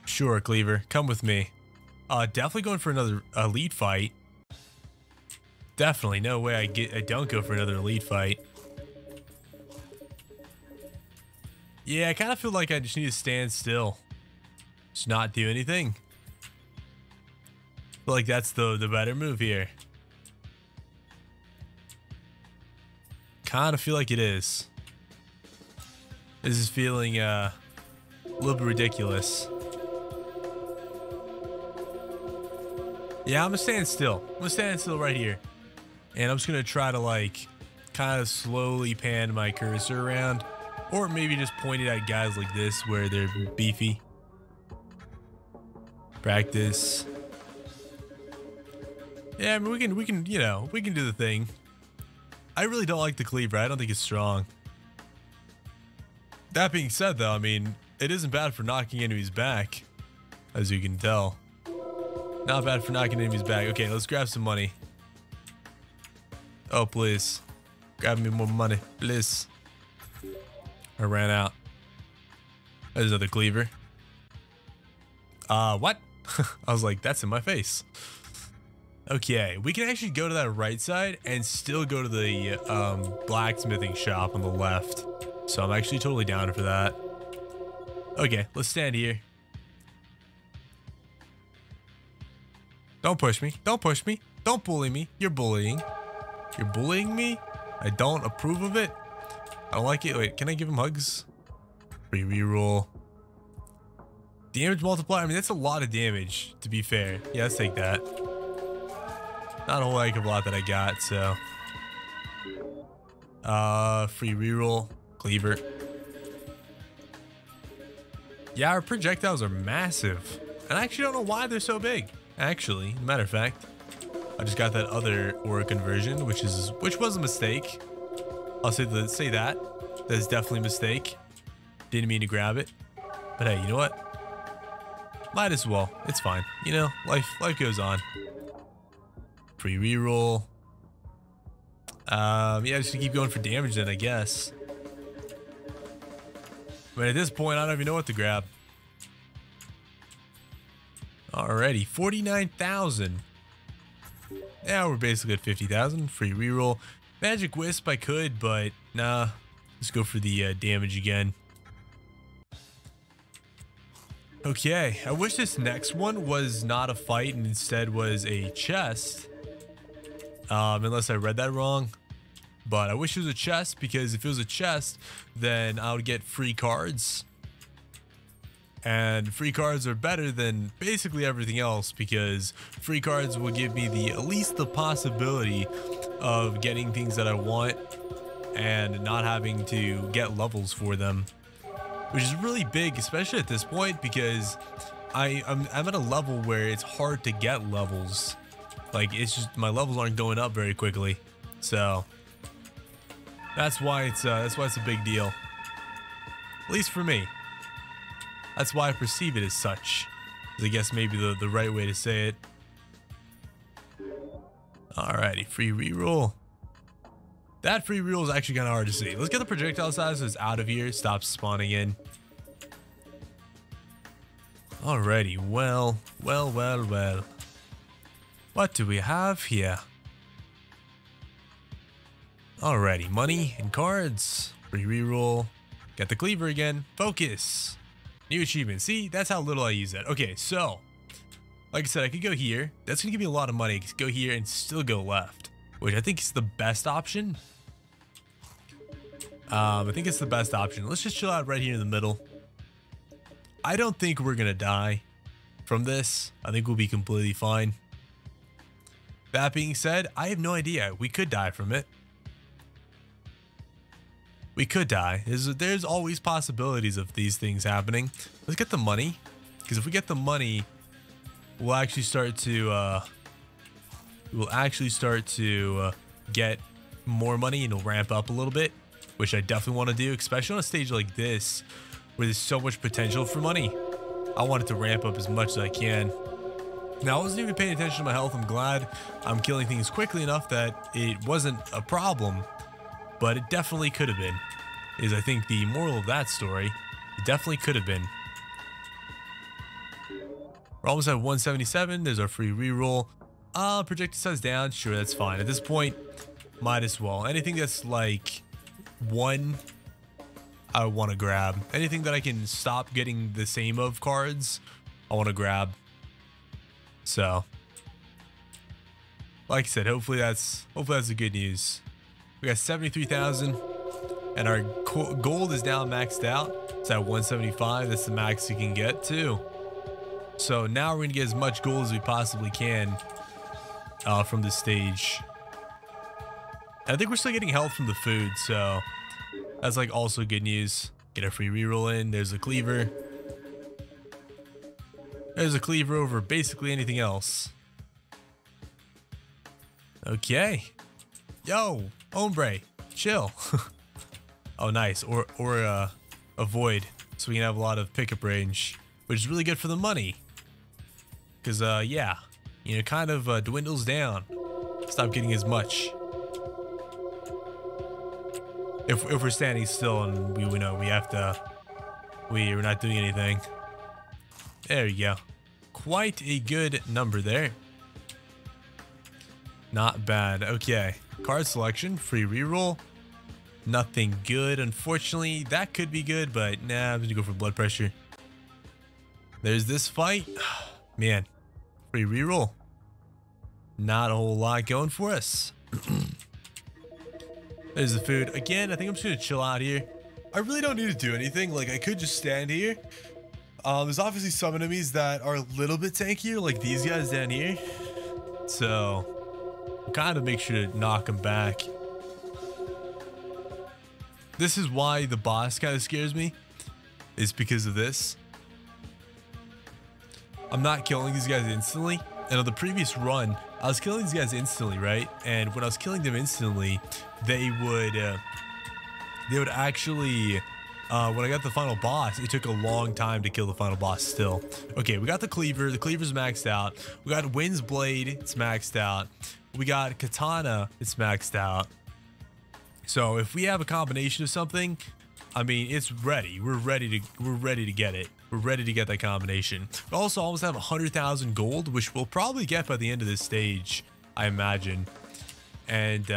S1: Sure, cleaver, come with me. Definitely going for another elite fight. Definitely, no way I don't go for another elite fight. Yeah, I kind of feel like I just need to stand still. Just not do anything. Feel like that's the better move here. Kind of feel like it is. This is feeling a little bit ridiculous. Yeah, I'm gonna stand still. I'm gonna stand still right here. And I'm just gonna try to like kind of slowly pan my cursor around. Or maybe just point it at guys like this where they're beefy. Practice. Yeah, I mean, we can, you know, we can do the thing. I really don't like the cleaver. I don't think it's strong. That being said, though, I mean, it isn't bad for knocking enemies back, as you can tell. Not bad for knocking enemies back. Okay, let's grab some money. Oh, please. Grab me more money, please. I ran out. There's another cleaver. What? I was like, that's in my face. Okay, we can actually go to that right side and still go to the blacksmithing shop on the left. So I'm actually totally down for that. Okay, let's stand here. Don't push me. Don't push me. Don't bully me. You're bullying. You're bullying me? I don't approve of it. I don't like it. Wait, can I give him hugs? Free reroll. Damage multiplier. I mean, that's a lot of damage, to be fair. Yeah, let's take that. Not a whole heck of a lot that I got, so. Free reroll. Cleaver. Yeah, our projectiles are massive. And I actually don't know why they're so big. Actually, matter of fact, I just got that other aura conversion, which was a mistake. I'll say that. That is definitely a mistake. Didn't mean to grab it. But hey, you know what? Might as well. It's fine. You know, life goes on. Free reroll. Yeah, just keep going for damage then, I guess. But at this point, I don't even know what to grab. Alrighty, 49,000. Now we're basically at 50,000. Free reroll. Magic Wisp I could, but nah. Let's go for the damage again. Okay, I wish this next one was not a fight and instead was a chest. Unless I read that wrong. But I wish it was a chest, because if it was a chest, then I would get free cards. And free cards are better than basically everything else, because free cards will give me at least the possibility of getting things that I want and not having to get levels for them, which is really big, especially at this point, because I'm at a level where it's hard to get levels. Like, it's just my levels aren't going up very quickly, so that's why it's a big deal, at least for me. That's why I perceive it as such. I guess maybe the right way to say it. Alrighty, free reroll. That free reroll is actually kind of hard to see. Let's get the projectile size so it's out of here. Stop spawning in. Alrighty, well. What do we have here? Alrighty, money and cards. Free reroll. Got the cleaver again. Focus. New achievement. See, that's how little I use that. Okay, so like I said, I could go here. That's gonna give me a lot of money. I could go here and still go left, which I think is the best option. I think it's the best option. Let's just chill out right here in the middle. I don't think we're gonna die from this. I think we'll be completely fine. That being said, I have no idea. We could die from it. We could die. There's always possibilities of these things happening. Let's get the money, because if we get the money, we'll actually start to get more money, and it'll ramp up a little bit. which I definitely want to do, especially on a stage like this where there's so much potential for money. I want it to ramp up as much as I can. Now, I wasn't even paying attention to my health. I'm glad I'm killing things quickly enough that it wasn't a problem, but it definitely could have been, is I think the moral of that story. It definitely could have been. We're almost at 177. There's our free reroll. Projected size down. Sure, that's fine. At this point, might as well. Anything that's like 1, I want to grab. Anything that I can stop getting the same of cards, I want to grab. So, like I said, hopefully that's the good news. We got 73,000, and our gold is now maxed out. It's at 175. That's the max you can get too. So now we're gonna get as much gold as we possibly can from this stage. And I think we're still getting health from the food, so that's like also good news. Get a free reroll in. There's a cleaver. There's a cleaver over basically anything else. Okay. Yo, hombre, chill. Oh, nice. Or avoid, so we can have a lot of pickup range, which is really good for the money. Because, yeah, you know, kind of dwindles down. Stop getting as much. If we're standing still and we know we have to, we're not doing anything. There you go. Quite a good number there. Not bad. Okay. Card selection, free reroll. Nothing good, unfortunately. That could be good, but nah, I'm gonna go for blood pressure. There's this fight. Man, free reroll. Not a whole lot going for us. There's the food. Again, I think I'm just gonna chill out here. I really don't need to do anything. Like, I could just stand here. There's obviously some enemies that are a little bit tankier, like these guys down here. So, I'll kind of make sure to knock them back. This is why the boss kind of scares me. Is because of this. I'm not killing these guys instantly. And on the previous run, I was killing these guys instantly, right? And when I was killing them instantly, they would actually, when I got the final boss, it took a long time to kill the final boss still. Okay, we got the cleaver. The cleaver's maxed out. We got Wind's Blade. It's maxed out. We got Katana. It's maxed out. So if we have a combination of something, I mean, it's ready. We're ready to get it. We're ready to get that combination. We also almost have 100,000 gold, which we'll probably get by the end of this stage, I imagine. And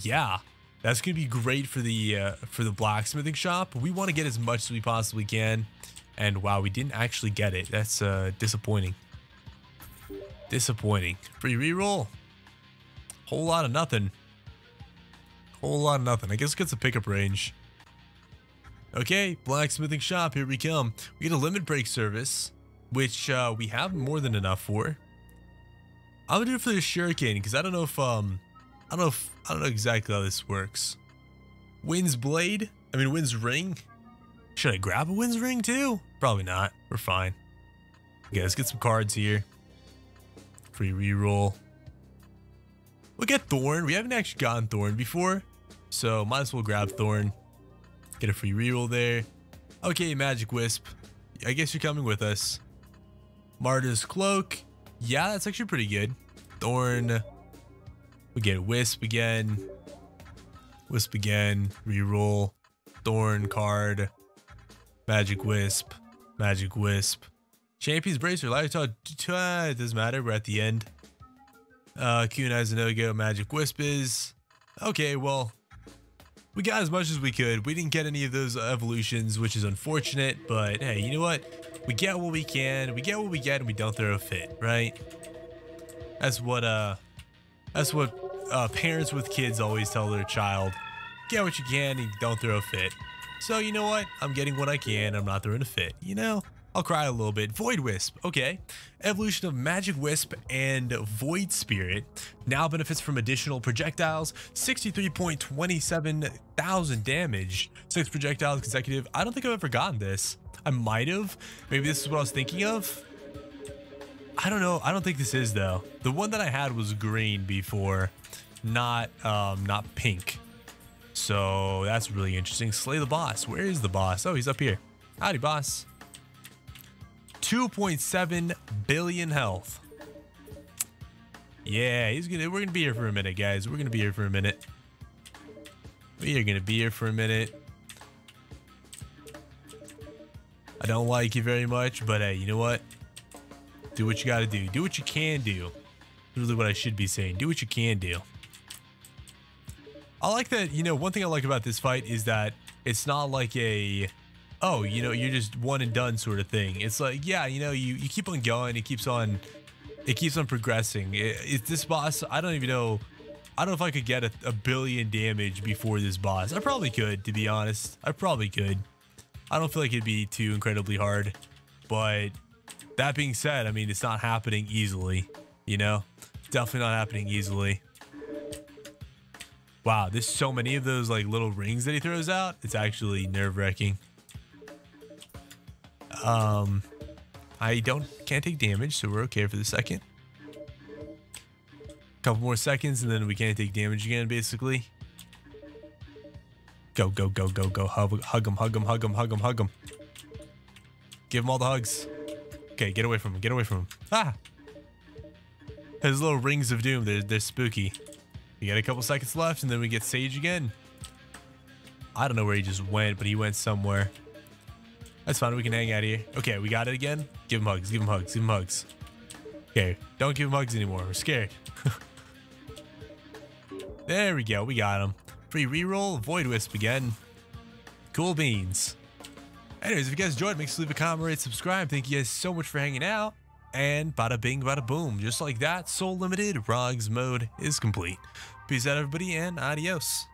S1: yeah, that's gonna be great for the blacksmithing shop. We want to get as much as we possibly can. And wow, we didn't actually get it. That's disappointing. Disappointing. Free reroll. Whole lot of nothing. Whole lot of nothing. I guess it gets a pickup range. Okay, blacksmithing shop, here we come. We get a limit break service, which we have more than enough for. I'm gonna do it for the shuriken because I don't know if I don't know exactly how this works. Wind's Blade? I mean Wind's Ring? Should I grab a Wind's Ring too? Probably not. We're fine. Okay, let's get some cards here. Free reroll. We'll get Thorn. We haven't actually gotten Thorn before, so might as well grab Thorn. Get a free reroll there. Okay, Magic Wisp. I guess you're coming with us. Martyr's Cloak. Yeah, that's actually pretty good. Thorn. We get Wisp again. Wisp again. Reroll. Thorn card. Magic Wisp. Magic Wisp. Champion's Bracer. Lifetime. It doesn't matter. We're at the end. Kunai's a no-go. Magic Wisp is. Okay, well. We got as much as we could. We didn't get any of those evolutions, which is unfortunate. But hey, you know what? We get what we can. We get what we get, and we don't throw a fit, right? That's what parents with kids always tell their child. Get what you can and don't throw a fit. So you know what? I'm getting what I can. I'm not throwing a fit. You know, I'll cry a little bit. Void Wisp. Okay. Evolution of Magic Wisp and Void Spirit now benefits from additional projectiles. 63.27 thousand damage. 6 projectiles consecutive. I don't think I've ever gotten this. I might have. Maybe this is what I was thinking of. I don't know. I don't think this is though. The one that I had was green before, not pink. So that's really interesting. Slay the boss. Where is the boss? Oh, he's up here. Howdy, boss. 2.7 billion health. Yeah, we're gonna be here for a minute, guys. We're gonna be here for a minute. We are gonna be here for a minute. I don't like you very much, but hey, you know what? Do what you gotta do. Do what you can do. Really what I should be saying. Do what you can do. I like that, you know, one thing I like about this fight is that it's not like a, oh, you know, you're just one and done sort of thing. It's like, yeah, you know, you keep on going. It keeps on progressing. It's this boss. I don't even know. I don't know if I could get a billion damage before this boss. I probably could, to be honest. I probably could. I don't feel like it'd be too incredibly hard. But that being said, I mean, it's not happening easily, you know? Definitely not happening easily. Wow, there's so many of those like little rings that he throws out. It's actually nerve-wracking. I can't take damage, so we're okay for the second. Couple more seconds and then we can't take damage again, basically. Go, go, go, go, go. Hug him, hug him, hug him, hug him, hug him. Give him all the hugs. Okay, get away from him, get away from him. Ah! His little rings of doom, they're spooky. We got a couple seconds left and then we get Sage again. I don't know where he just went, but he went somewhere. That's fine, we can hang out here. Okay, we got it again. Give him hugs, give him hugs, give him hugs. Okay, don't give him hugs anymore, we're scared. There we go, we got him. Free reroll, Void Wisp again. Cool beans. Anyways, if you guys enjoyed, make sure to leave a comment, rate, subscribe. Thank you guys so much for hanging out. And bada bing, bada boom. Just like that, Soul Limited Rogues mode is complete. Peace out, everybody, and adios.